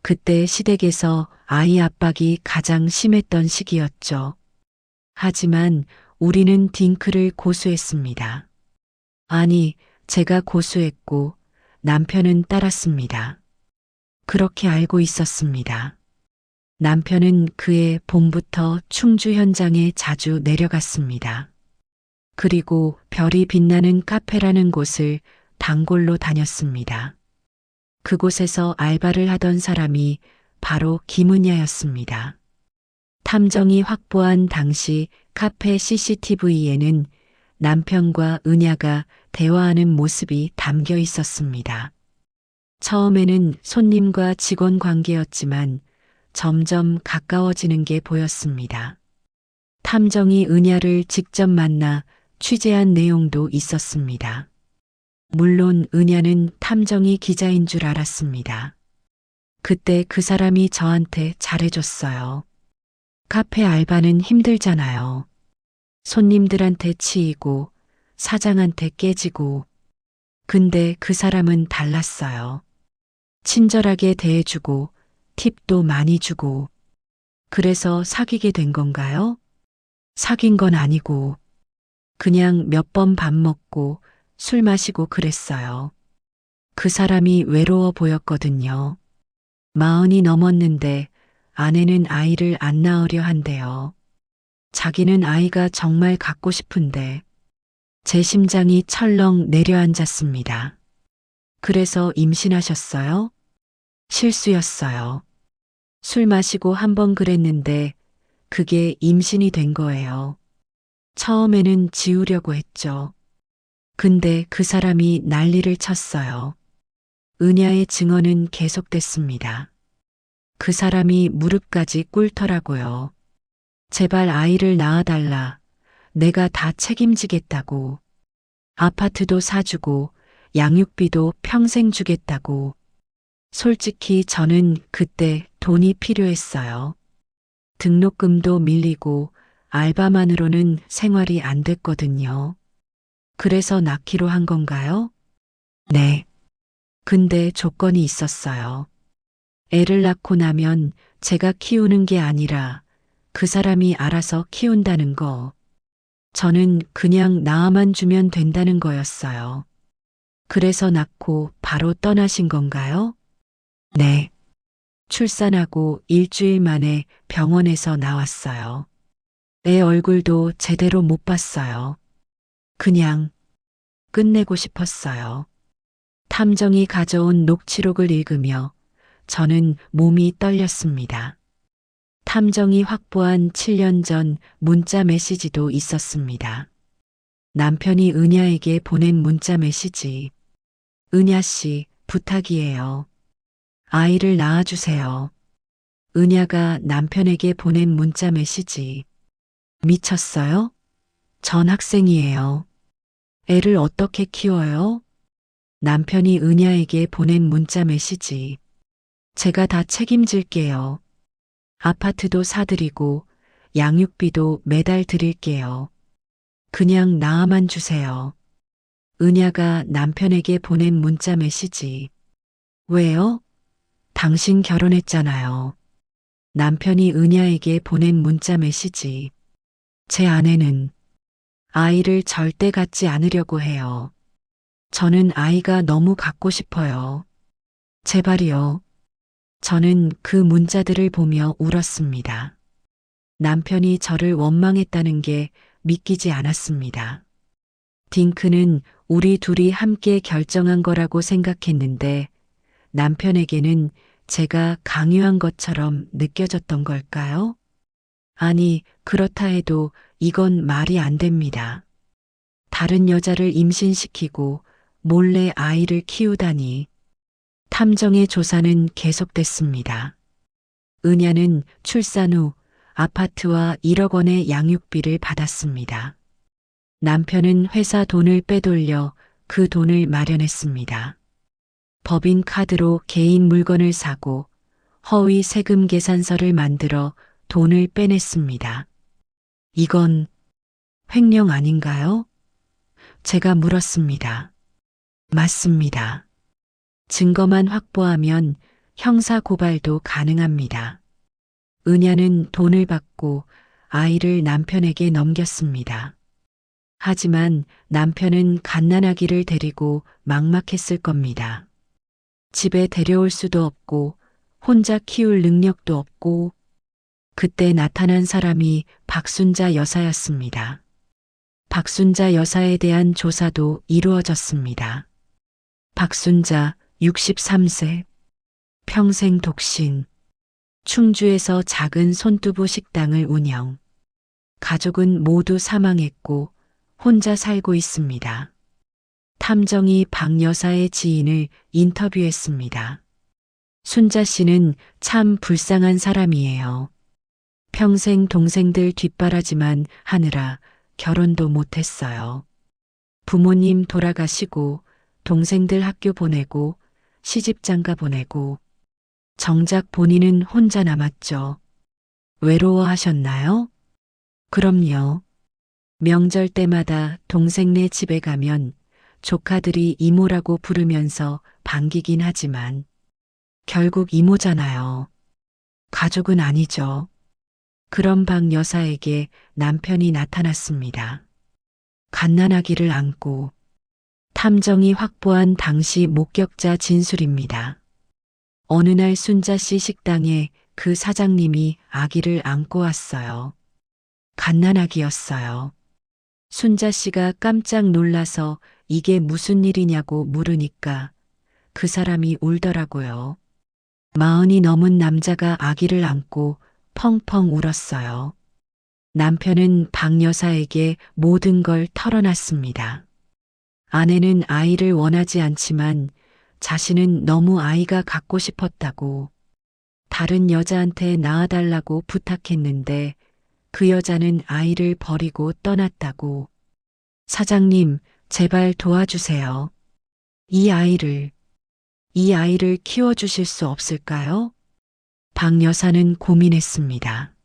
그때 시댁에서 아이 압박이 가장 심했던 시기였죠. 하지만 우리는 딩크를 고수했습니다. 아니, 제가 고수했고 남편은 따랐습니다. 그렇게 알고 있었습니다. 남편은 그해 봄부터 충주 현장에 자주 내려갔습니다. 그리고 별이 빛나는 카페라는 곳을 단골로 다녔습니다. 그곳에서 알바를 하던 사람이 바로 김은야였습니다. 탐정이 확보한 당시 카페 CCTV에는 남편과 은야가 대화하는 모습이 담겨 있었습니다. 처음에는 손님과 직원 관계였지만 점점 가까워지는 게 보였습니다. 탐정이 은야를 직접 만나 취재한 내용도 있었습니다. 물론 은야는 탐정이 기자인 줄 알았습니다. 그때 그 사람이 저한테 잘해줬어요. 카페 알바는 힘들잖아요. 손님들한테 치이고 사장한테 깨지고. 근데 그 사람은 달랐어요. 친절하게 대해주고 팁도 많이 주고. 그래서 사귀게 된 건가요? 사귄 건 아니고 그냥 몇 번 밥 먹고 술 마시고 그랬어요. 그 사람이 외로워 보였거든요. 40이 넘었는데 아내는 아이를 안 낳으려 한대요. 자기는 아이가 정말 갖고 싶은데 제 심장이 철렁 내려앉았습니다. 그래서 임신하셨어요? 실수였어요. 술 마시고 한 번 그랬는데 그게 임신이 된 거예요. 처음에는 지우려고 했죠. 근데 그 사람이 난리를 쳤어요. 은야의 증언은 계속됐습니다. 그 사람이 무릎까지 꿇더라고요. 제발 아이를 낳아달라. 내가 다 책임지겠다고. 아파트도 사주고 양육비도 평생 주겠다고. 솔직히 저는 그때 돈이 필요했어요. 등록금도 밀리고 알바만으로는 생활이 안 됐거든요. 그래서 낳기로 한 건가요? 네. 근데 조건이 있었어요. 애를 낳고 나면 제가 키우는 게 아니라 그 사람이 알아서 키운다는 거. 저는 그냥 낳아만 주면 된다는 거였어요. 그래서 낳고 바로 떠나신 건가요? 네. 출산하고 일주일 만에 병원에서 나왔어요. 애 얼굴도 제대로 못 봤어요. 그냥 끝내고 싶었어요. 탐정이 가져온 녹취록을 읽으며 저는 몸이 떨렸습니다. 탐정이 확보한 7년 전 문자 메시지도 있었습니다. 남편이 은야에게 보낸 문자 메시지. 은야 씨, 부탁이에요. 아이를 낳아주세요. 은야가 남편에게 보낸 문자 메시지. 미쳤어요? 전 학생이에요. 애를 어떻게 키워요? 남편이 은야에게 보낸 문자 메시지. 제가 다 책임질게요. 아파트도 사드리고 양육비도 매달 드릴게요. 그냥 낳아만 주세요. 은야가 남편에게 보낸 문자 메시지. 왜요? 당신 결혼했잖아요. 남편이 은야에게 보낸 문자 메시지. 제 아내는 아이를 절대 갖지 않으려고 해요. 저는 아이가 너무 갖고 싶어요. 제발이요. 저는 그 문자들을 보며 울었습니다. 남편이 저를 원망했다는 게 믿기지 않았습니다. 딩크는 우리 둘이 함께 결정한 거라고 생각했는데 남편에게는 제가 강요한 것처럼 느껴졌던 걸까요? 아니, 그렇다 해도 이건 말이 안 됩니다. 다른 여자를 임신시키고 몰래 아이를 키우다니. 탐정의 조사는 계속됐습니다. 은야는 출산 후 아파트와 1억 원의 양육비를 받았습니다. 남편은 회사 돈을 빼돌려 그 돈을 마련했습니다. 법인 카드로 개인 물건을 사고 허위 세금 계산서를 만들어 돈을 빼냈습니다. 이건 횡령 아닌가요? 제가 물었습니다. 맞습니다. 증거만 확보하면 형사 고발도 가능합니다. 은야는 돈을 받고 아이를 남편에게 넘겼습니다. 하지만 남편은 갓난아기를 데리고 막막했을 겁니다. 집에 데려올 수도 없고 혼자 키울 능력도 없고 그때 나타난 사람이 박순자 여사였습니다. 박순자 여사에 대한 조사도 이루어졌습니다. 박순자 63세, 평생 독신, 충주에서 작은 손두부 식당을 운영. 가족은 모두 사망했고 혼자 살고 있습니다. 탐정이 박 여사의 지인을 인터뷰했습니다. 순자 씨는 참 불쌍한 사람이에요. 평생 동생들 뒷바라지만 하느라 결혼도 못했어요. 부모님 돌아가시고 동생들 학교 보내고 시집장가 보내고 정작 본인은 혼자 남았죠. 외로워하셨나요? 그럼요. 명절 때마다 동생네 집에 가면 조카들이 이모라고 부르면서 반기긴 하지만 결국 이모잖아요. 가족은 아니죠. 그런 박 여사에게 남편이 나타났습니다. 갓난아기를 안고 탐정이 확보한 당시 목격자 진술입니다. 어느 날 순자 씨 식당에 그 사장님이 아기를 안고 왔어요. 갓난아기였어요. 순자 씨가 깜짝 놀라서 이게 무슨 일이냐고 물으니까 그 사람이 울더라고요. 40이 넘은 남자가 아기를 안고 펑펑 울었어요. 남편은 박 여사에게 모든 걸 털어놨습니다. 아내는 아이를 원하지 않지만 자신은 너무 아이가 갖고 싶었다고 다른 여자한테 낳아달라고 부탁했는데 그 여자는 아이를 버리고 떠났다고. 사장님, 제발 도와주세요. 이 아이를 키워주실 수 없을까요? 박 여사는 고민했습니다.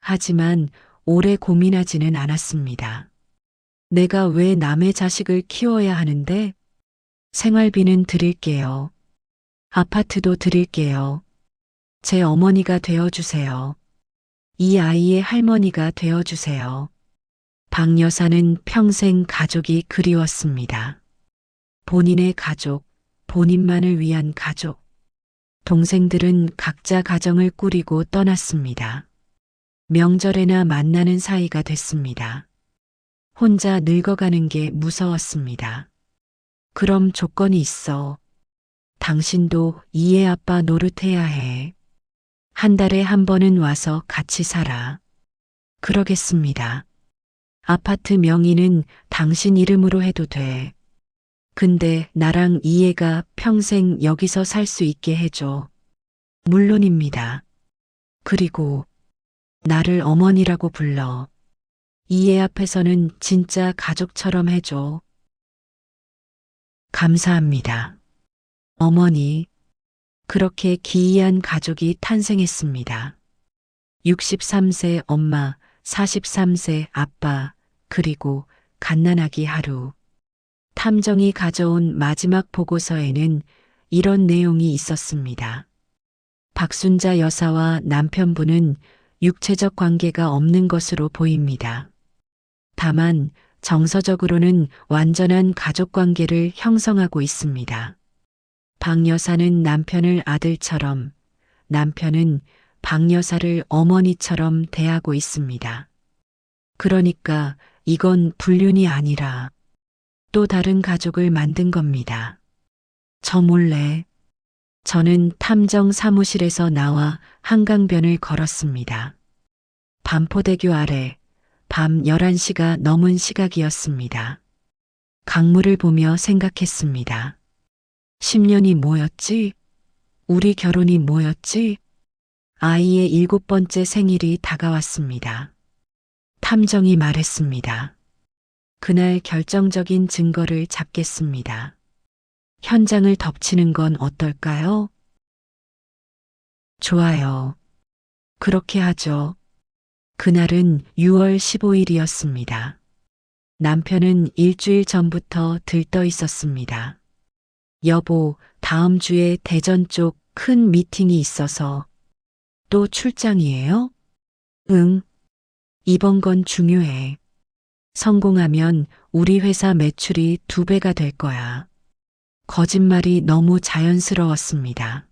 하지만 오래 고민하지는 않았습니다. 내가 왜 남의 자식을 키워야 하는데? 생활비는 드릴게요. 아파트도 드릴게요. 제 어머니가 되어주세요. 이 아이의 할머니가 되어주세요. 박 여사는 평생 가족이 그리웠습니다. 본인의 가족, 본인만을 위한 가족. 동생들은 각자 가정을 꾸리고 떠났습니다. 명절에나 만나는 사이가 됐습니다. 혼자 늙어가는 게 무서웠습니다. 그럼 조건이 있어. 당신도 이애 아빠 노릇해야 해. 한 달에 한 번은 와서 같이 살아. 그러겠습니다. 아파트 명의는 당신 이름으로 해도 돼. 근데 나랑 이애가 평생 여기서 살 수 있게 해줘. 물론입니다. 그리고 나를 어머니라고 불러. 이애 앞에서는 진짜 가족처럼 해줘. 감사합니다. 어머니. 그렇게 기이한 가족이 탄생했습니다. 63세 엄마, 43세 아빠, 그리고 갓난아기 하루. 탐정이 가져온 마지막 보고서에는 이런 내용이 있었습니다. 박순자 여사와 남편분은 육체적 관계가 없는 것으로 보입니다. 다만 정서적으로는 완전한 가족 관계를 형성하고 있습니다. 박 여사는 남편을 아들처럼, 남편은 박 여사를 어머니처럼 대하고 있습니다. 그러니까 이건 불륜이 아니라 또 다른 가족을 만든 겁니다. 저 몰래 저는 탐정 사무실에서 나와 한강변을 걸었습니다. 반포대교 아래 밤 11시가 넘은 시각이었습니다. 강물을 보며 생각했습니다. 10년이 뭐였지? 우리 결혼이 뭐였지? 아이의 7번째 생일이 다가왔습니다. 탐정이 말했습니다. 그날 결정적인 증거를 잡겠습니다. 현장을 덮치는 건 어떨까요? 좋아요. 그렇게 하죠. 그날은 6월 15일이었습니다. 남편은 일주일 전부터 들떠 있었습니다. 여보, 다음 주에 대전 쪽 큰 미팅이 있어서. 또 출장이에요? 응. 이번 건 중요해. 성공하면 우리 회사 매출이 2배가 될 거야. 거짓말이 너무 자연스러웠습니다.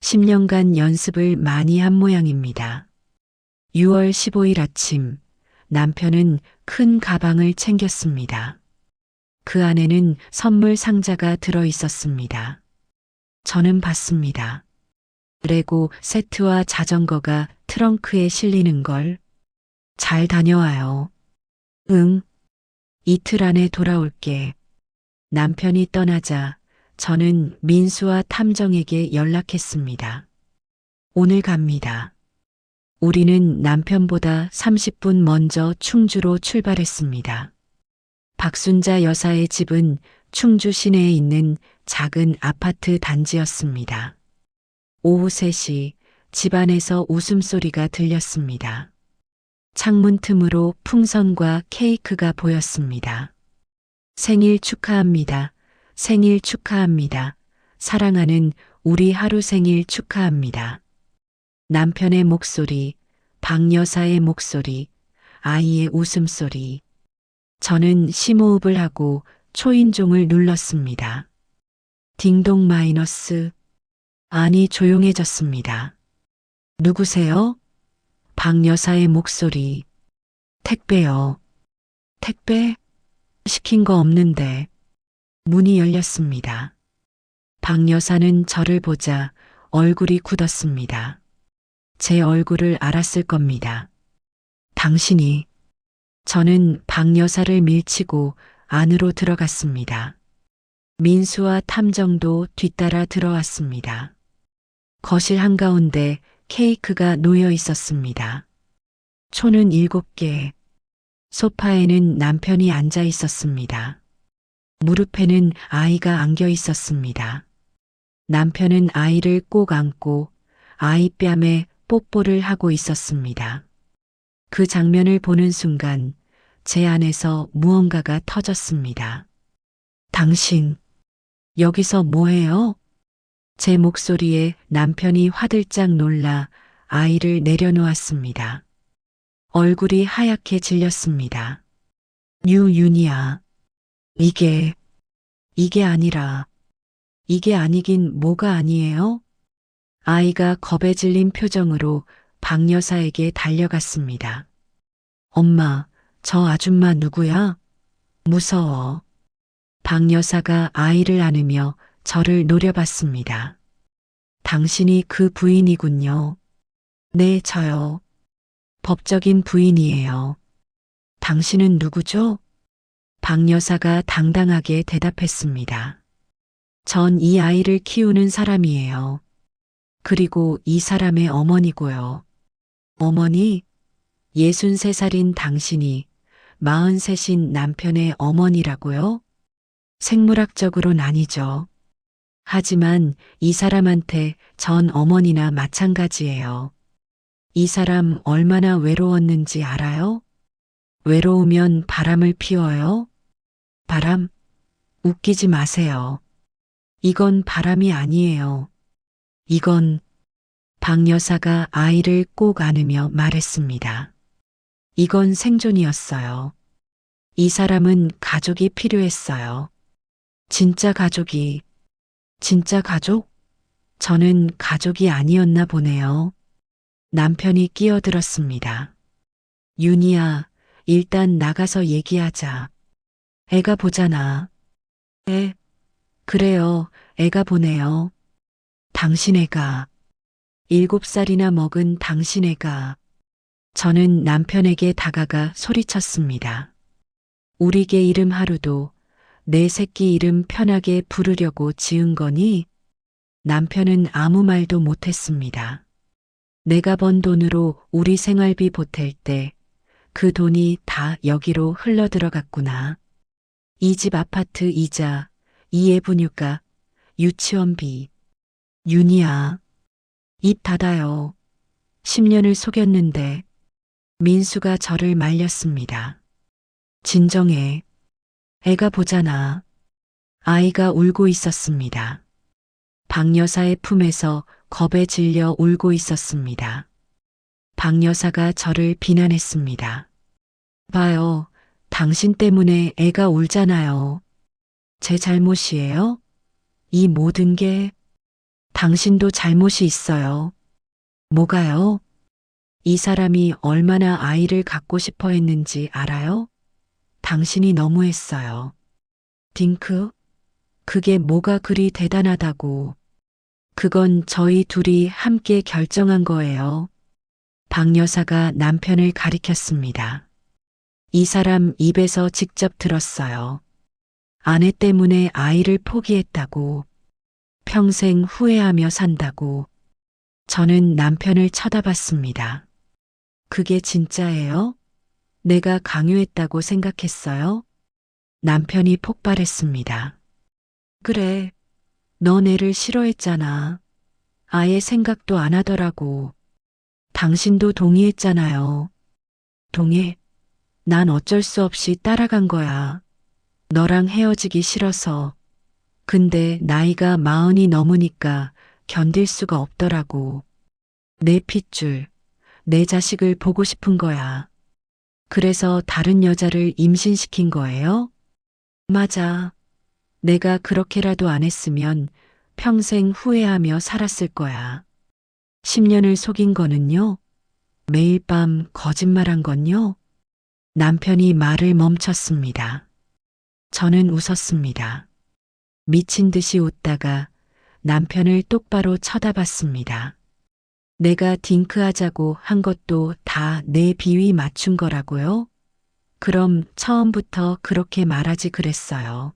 10년간 연습을 많이 한 모양입니다. 6월 15일 아침, 남편은 큰 가방을 챙겼습니다. 그 안에는 선물 상자가 들어 있었습니다. 저는 봤습니다. 레고 세트와 자전거가 트렁크에 실리는 걸. 잘 다녀와요. 응. 이틀 안에 돌아올게. 남편이 떠나자 저는 민수와 탐정에게 연락했습니다. 오늘 갑니다. 우리는 남편보다 30분 먼저 충주로 출발했습니다. 박순자 여사의 집은 충주 시내에 있는 작은 아파트 단지였습니다. 오후 3시 집안에서 웃음소리가 들렸습니다. 창문 틈으로 풍선과 케이크가 보였습니다. 생일 축하합니다. 생일 축하합니다. 사랑하는 우리 하루 생일 축하합니다. 남편의 목소리, 박 여사의 목소리, 아이의 웃음소리. 저는 심호흡을 하고 초인종을 눌렀습니다. 딩동 마이너스. 아니 조용해졌습니다. 누구세요? 박 여사의 목소리. 택배요. 택배? 시킨 거 없는데. 문이 열렸습니다. 박 여사는 저를 보자 얼굴이 굳었습니다. 제 얼굴을 알았을 겁니다. 당신이. 저는 박 여사를 밀치고 안으로 들어갔습니다. 민수와 탐정도 뒤따라 들어왔습니다. 거실 한가운데 케이크가 놓여 있었습니다. 초는 7개. 소파에는 남편이 앉아 있었습니다. 무릎에는 아이가 안겨 있었습니다. 남편은 아이를 꼭 안고 아이 뺨에 뽀뽀를 하고 있었습니다. 그 장면을 보는 순간 제 안에서 무언가가 터졌습니다. 당신, 여기서 뭐해요? 제 목소리에 남편이 화들짝 놀라 아이를 내려놓았습니다. 얼굴이 하얗게 질렸습니다. 유윤이야. 이게 아니라, 이게 아니긴 뭐가 아니에요? 아이가 겁에 질린 표정으로 박 여사에게 달려갔습니다. 엄마, 저 아줌마 누구야? 무서워. 박 여사가 아이를 안으며 저를 노려봤습니다. 당신이 그 부인이군요. 네, 저요. 법적인 부인이에요. 당신은 누구죠? 박 여사가 당당하게 대답했습니다. 전 이 아이를 키우는 사람이에요. 그리고 이 사람의 어머니고요. 어머니? 63살인 당신이 43인 남편의 어머니라고요? 생물학적으로는 아니죠. 하지만 이 사람한테 전 어머니나 마찬가지예요. 이 사람 얼마나 외로웠는지 알아요? 외로우면 바람을 피워요? 바람? 웃기지 마세요. 이건 바람이 아니에요. 이건 박 여사가 아이를 꼭 안으며 말했습니다. 이건 생존이었어요. 이 사람은 가족이 필요했어요. 진짜 가족이. 진짜 가족? 저는 가족이 아니었나 보네요. 남편이 끼어들었습니다. 윤희야, 일단 나가서 얘기하자. 애가 보잖아. 애, 그래요. 애가 보네요. 당신 애가, 7살이나 먹은 당신 애가. 저는 남편에게 다가가 소리쳤습니다. 우리 개 이름 하루도 내 새끼 이름 편하게 부르려고 지은 거니? 남편은 아무 말도 못했습니다. 내가 번 돈으로 우리 생활비 보탤 때 그 돈이 다 여기로 흘러 들어갔구나. 이 집 아파트 이자, 이해 분유가, 유치원비. 윤희야, 입 닫아요. 10년을 속였는데 민수가 저를 말렸습니다. 진정해. 애가 보잖아. 아이가 울고 있었습니다. 박 여사의 품에서 겁에 질려 울고 있었습니다. 박 여사가 저를 비난했습니다. 봐요. 당신 때문에 애가 울잖아요. 제 잘못이에요? 이 모든 게 당신도 잘못이 있어요. 뭐가요? 이 사람이 얼마나 아이를 갖고 싶어 했는지 알아요? 당신이 너무했어요. 딩크? 그게 뭐가 그리 대단하다고. 그건 저희 둘이 함께 결정한 거예요. 박 여사가 남편을 가리켰습니다. 이 사람 입에서 직접 들었어요. 아내 때문에 아이를 포기했다고. 평생 후회하며 산다고. 저는 남편을 쳐다봤습니다. 그게 진짜예요? 내가 강요했다고 생각했어요? 남편이 폭발했습니다. 그래, 넌 애를 싫어했잖아. 아예 생각도 안 하더라고. 당신도 동의했잖아요. 동의? 난 어쩔 수 없이 따라간 거야. 너랑 헤어지기 싫어서. 근데 나이가 40이 넘으니까 견딜 수가 없더라고. 내 핏줄, 내 자식을 보고 싶은 거야. 그래서 다른 여자를 임신시킨 거예요? 맞아. 내가 그렇게라도 안 했으면 평생 후회하며 살았을 거야. 10년을 속인 거는요? 매일 밤 거짓말한 건요? 남편이 말을 멈췄습니다. 저는 웃었습니다. 미친 듯이 웃다가 남편을 똑바로 쳐다봤습니다. 내가 딩크하자고 한 것도 다 내 비위 맞춘 거라고요? 그럼 처음부터 그렇게 말하지 그랬어요.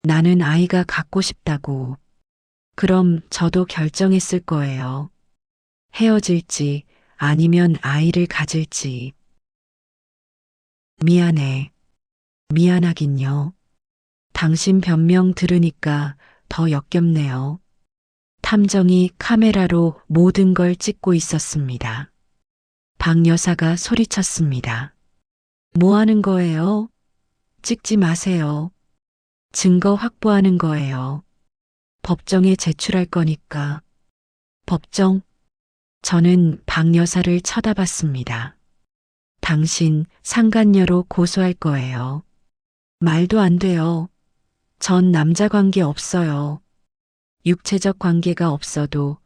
나는 아이가 갖고 싶다고. 그럼 저도 결정했을 거예요. 헤어질지 아니면 아이를 가질지. 미안해. 미안하긴요. 당신 변명 들으니까 더 역겹네요. 탐정이 카메라로 모든 걸 찍고 있었습니다. 박 여사가 소리쳤습니다. 뭐 하는 거예요? 찍지 마세요. 증거 확보하는 거예요. 법정에 제출할 거니까. 법정? 저는 박 여사를 쳐다봤습니다. 당신 상간녀로 고소할 거예요. 말도 안 돼요. 전 남자 관계 없어요. 육체적 관계가 없어도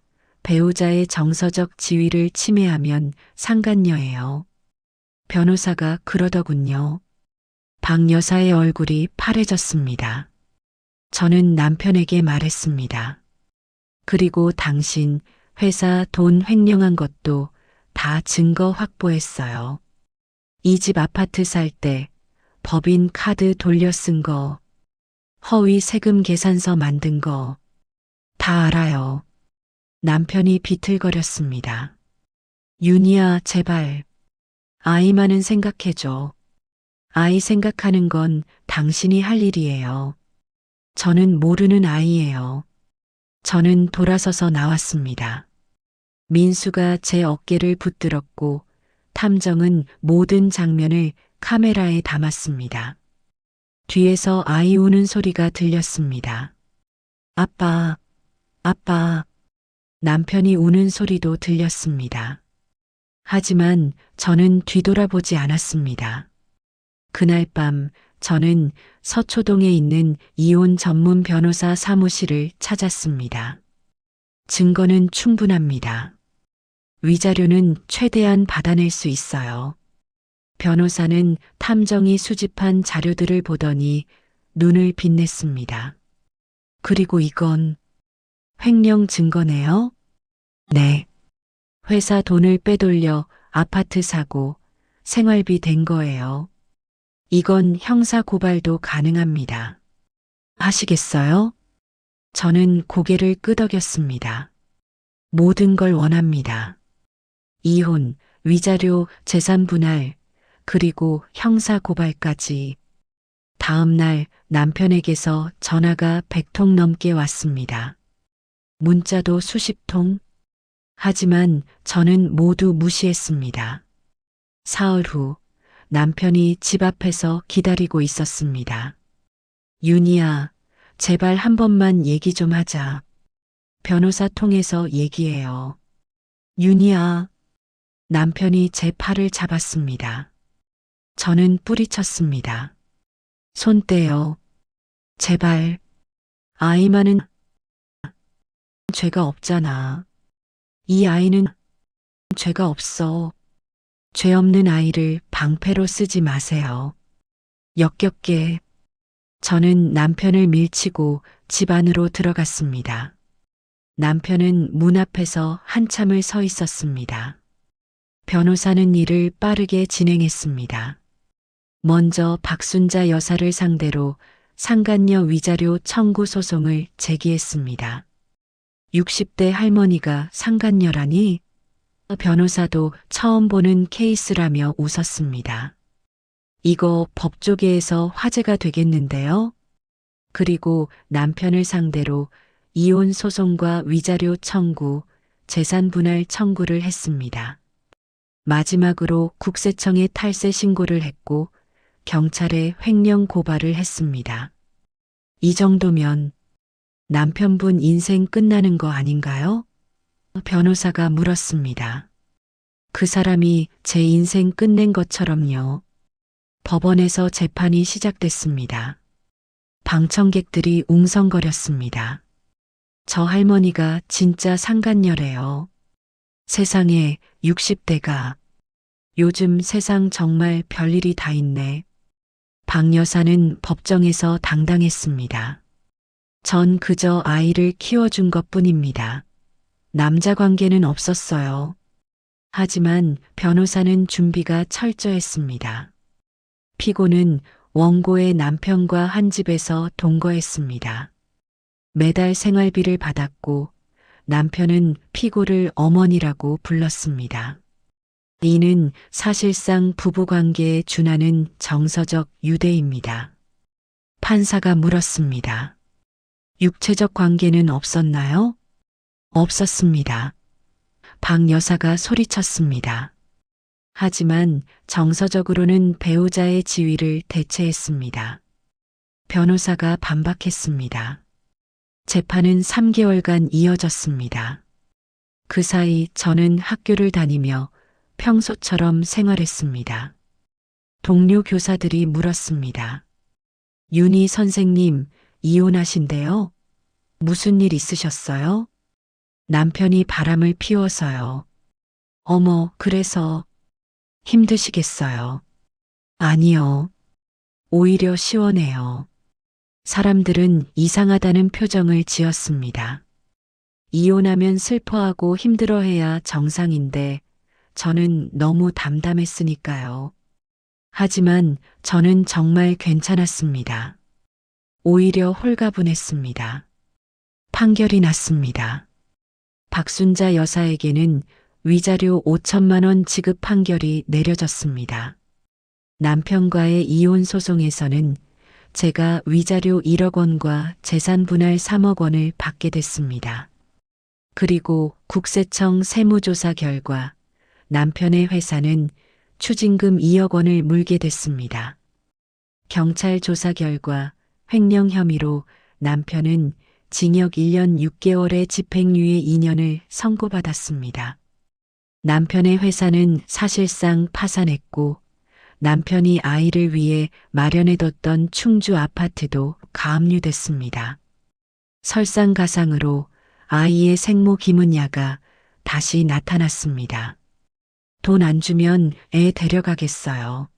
배우자의 정서적 지위를 침해하면 상간녀예요. 변호사가 그러더군요. 박 여사의 얼굴이 파래졌습니다. 저는 남편에게 말했습니다. 그리고 당신 회사 돈 횡령한 것도 다 증거 확보했어요. 이 집 아파트 살 때 법인 카드 돌려 쓴 거, 허위 세금 계산서 만든 거, 다 알아요. 남편이 비틀거렸습니다. 윤희야, 제발. 아이만은 생각해줘. 아이 생각하는 건 당신이 할 일이에요. 저는 모르는 아이예요. 저는 돌아서서 나왔습니다. 민수가 제 어깨를 붙들었고 탐정은 모든 장면을 카메라에 담았습니다. 뒤에서 아이 우는 소리가 들렸습니다. 아빠, 아빠. 남편이 우는 소리도 들렸습니다. 하지만 저는 뒤돌아보지 않았습니다. 그날 밤 저는 서초동에 있는 이혼 전문 변호사 사무실을 찾았습니다. 증거는 충분합니다. 위자료는 최대한 받아낼 수 있어요. 변호사는 탐정이 수집한 자료들을 보더니 눈을 빛냈습니다. 그리고 이건 횡령 증거네요? 네. 회사 돈을 빼돌려 아파트 사고 생활비 된 거예요. 이건 형사 고발도 가능합니다. 하시겠어요? 저는 고개를 끄덕였습니다. 모든 걸 원합니다. 이혼, 위자료, 재산 분할, 그리고 형사 고발까지. 다음 날 남편에게서 전화가 100통 넘게 왔습니다. 문자도 수십 통. 하지만 저는 모두 무시했습니다. 사흘 후 남편이 집 앞에서 기다리고 있었습니다. 윤희야, 제발 한 번만 얘기 좀 하자. 변호사 통해서 얘기해요. 윤희야. 남편이 제 팔을 잡았습니다. 저는 뿌리쳤습니다. 손 떼요. 제발. 아이만은 죄가 없잖아. 이 아이는 죄가 없어. 죄 없는 아이를 방패로 쓰지 마세요. 역겹게. 저는 남편을 밀치고 집 안으로 들어갔습니다. 남편은 문 앞에서 한참을 서 있었습니다. 변호사는 일을 빠르게 진행했습니다. 먼저 박순자 여사를 상대로 상간녀 위자료 청구 소송을 제기했습니다. 60대 할머니가 상간녀라니? 변호사도 처음 보는 케이스라며 웃었습니다. 이거 법조계에서 화제가 되겠는데요? 그리고 남편을 상대로 이혼 소송과 위자료 청구, 재산 분할 청구를 했습니다. 마지막으로 국세청에 탈세 신고를 했고 경찰에 횡령 고발을 했습니다. 이 정도면 남편분 인생 끝나는 거 아닌가요? 변호사가 물었습니다. 그 사람이 제 인생 끝낸 것처럼요. 법원에서 재판이 시작됐습니다. 방청객들이 웅성거렸습니다. 저 할머니가 진짜 상간녀래요. 세상에 60대가. 요즘 세상 정말 별일이 다 있네. 박 여사는 법정에서 당당했습니다. 전 그저 아이를 키워준 것뿐입니다. 남자 관계는 없었어요. 하지만 변호사는 준비가 철저했습니다. 피고는 원고의 남편과 한 집에서 동거했습니다. 매달 생활비를 받았고 남편은 피고를 어머니라고 불렀습니다. 이는 사실상 부부관계에 준하는 정서적 유대입니다. 판사가 물었습니다. 육체적 관계는 없었나요? 없었습니다. 박 여사가 소리쳤습니다. 하지만 정서적으로는 배우자의 지위를 대체했습니다. 변호사가 반박했습니다. 재판은 3개월간 이어졌습니다. 그 사이 저는 학교를 다니며 평소처럼 생활했습니다. 동료 교사들이 물었습니다. 윤희 선생님, 이혼하신대요? 무슨 일 있으셨어요? 남편이 바람을 피워서요. 어머, 그래서 힘드시겠어요? 아니요. 오히려 시원해요. 사람들은 이상하다는 표정을 지었습니다. 이혼하면 슬퍼하고 힘들어해야 정상인데 저는 너무 담담했으니까요. 하지만 저는 정말 괜찮았습니다. 오히려 홀가분했습니다. 판결이 났습니다. 박순자 여사에게는 위자료 5천만 원 지급 판결이 내려졌습니다. 남편과의 이혼 소송에서는 제가 위자료 1억 원과 재산 분할 3억 원을 받게 됐습니다. 그리고 국세청 세무조사 결과 남편의 회사는 추징금 2억 원을 물게 됐습니다. 경찰 조사 결과 횡령 혐의로 남편은 징역 1년 6개월의 집행유예 2년을 선고받았습니다. 남편의 회사는 사실상 파산했고 남편이 아이를 위해 마련해뒀던 충주 아파트도 가압류됐습니다. 설상가상으로 아이의 생모 김은야가 다시 나타났습니다. 돈 안 주면 애 데려가겠어요.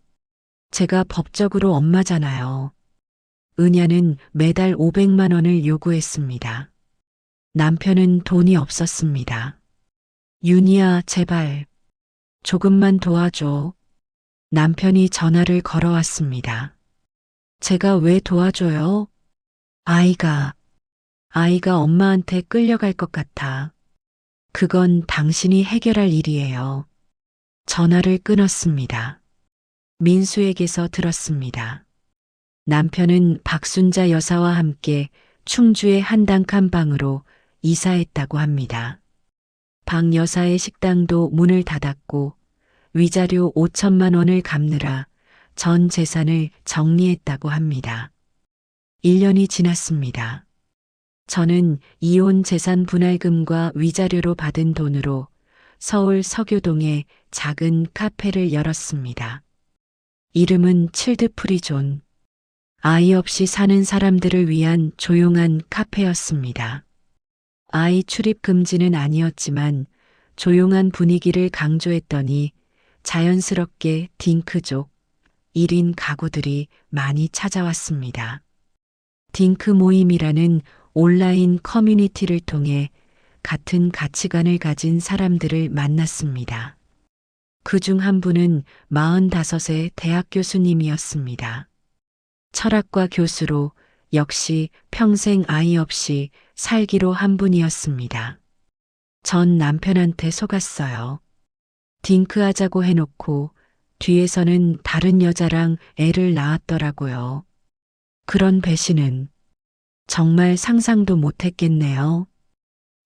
제가 법적으로 엄마잖아요. 은야는 매달 500만 원을 요구했습니다. 남편은 돈이 없었습니다. 윤희야, 제발. 조금만 도와줘. 남편이 전화를 걸어왔습니다. 제가 왜 도와줘요? 아이가 엄마한테 끌려갈 것 같아. 그건 당신이 해결할 일이에요. 전화를 끊었습니다. 민수에게서 들었습니다. 남편은 박순자 여사와 함께 충주의 한단칸 방으로 이사했다고 합니다. 박 여사의 식당도 문을 닫았고 위자료 5천만 원을 갚느라 전 재산을 정리했다고 합니다. 1년이 지났습니다. 저는 이혼 재산 분할금과 위자료로 받은 돈으로 서울 서교동에 작은 카페를 열었습니다. 이름은 칠드프리존. 아이 없이 사는 사람들을 위한 조용한 카페였습니다. 아이 출입 금지는 아니었지만 조용한 분위기를 강조했더니 자연스럽게 딩크족 1인 가구들이 많이 찾아왔습니다. 딩크 모임이라는 온라인 커뮤니티를 통해 같은 가치관을 가진 사람들을 만났습니다. 그중 한 분은 45세 대학 교수님이었습니다. 철학과 교수로 역시 평생 아이 없이 살기로 한 분이었습니다. 전 남편한테 속았어요. 딩크하자고 해놓고 뒤에서는 다른 여자랑 애를 낳았더라고요. 그런 배신은 정말 상상도 못했겠네요.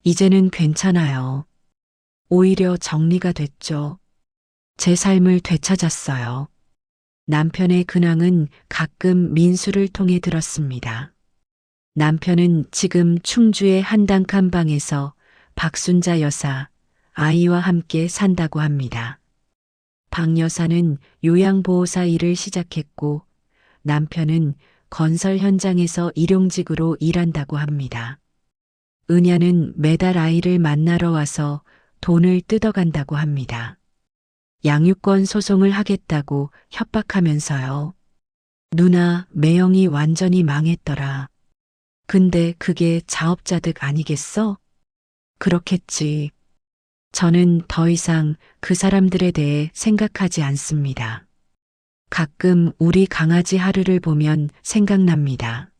이제는 괜찮아요. 오히려 정리가 됐죠. 제 삶을 되찾았어요. 남편의 근황은 가끔 민수를 통해 들었습니다. 남편은 지금 충주의 한단칸 방에서 박순자 여사, 아이와 함께 산다고 합니다. 박 여사는 요양보호사 일을 시작했고 남편은 건설 현장에서 일용직으로 일한다고 합니다. 은야는 매달 아이를 만나러 와서 돈을 뜯어간다고 합니다. 양육권 소송을 하겠다고 협박하면서요. 누나, 매형이 완전히 망했더라. 근데 그게 자업자득 아니겠어? 그렇겠지. 저는 더 이상 그 사람들에 대해 생각하지 않습니다. 가끔 우리 강아지 하루를 보면 생각납니다.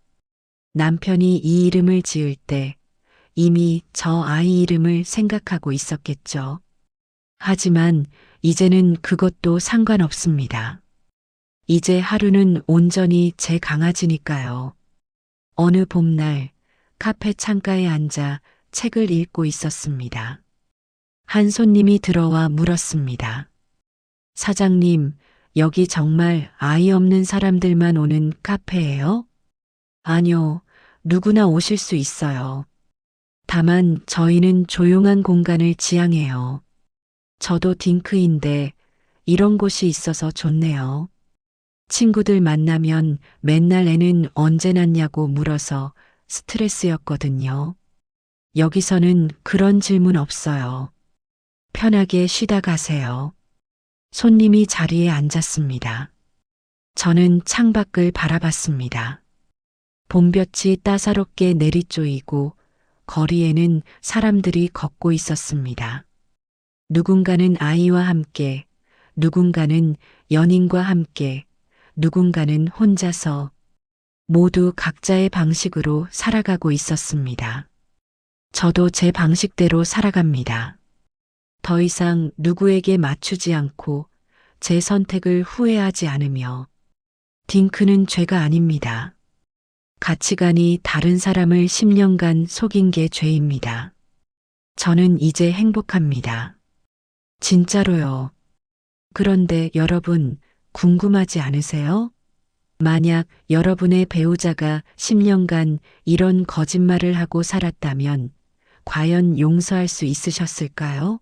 남편이 이 이름을 지을 때 이미 저 아이 이름을 생각하고 있었겠죠. 하지만 이제는 그것도 상관없습니다. 이제 하루는 온전히 제 강아지니까요. 어느 봄날 카페 창가에 앉아 책을 읽고 있었습니다. 한 손님이 들어와 물었습니다. 사장님, 여기 정말 아이 없는 사람들만 오는 카페예요? 아니요, 누구나 오실 수 있어요. 다만 저희는 조용한 공간을 지향해요. 저도 딩크인데 이런 곳이 있어서 좋네요. 친구들 만나면 맨날 애는 언제 낳냐고 물어서 스트레스였거든요. 여기서는 그런 질문 없어요. 편하게 쉬다 가세요. 손님이 자리에 앉았습니다. 저는 창밖을 바라봤습니다. 봄볕이 따사롭게 내리쪼이고 거리에는 사람들이 걷고 있었습니다. 누군가는 아이와 함께, 누군가는 연인과 함께, 누군가는 혼자서 모두 각자의 방식으로 살아가고 있었습니다. 저도 제 방식대로 살아갑니다. 더 이상 누구에게 맞추지 않고 제 선택을 후회하지 않으며 딩크는 죄가 아닙니다. 가치관이 다른 사람을 10년간 속인 게 죄입니다. 저는 이제 행복합니다. 진짜로요. 그런데 여러분 궁금하지 않으세요? 만약 여러분의 배우자가 10년간 이런 거짓말을 하고 살았다면 과연 용서할 수 있으셨을까요?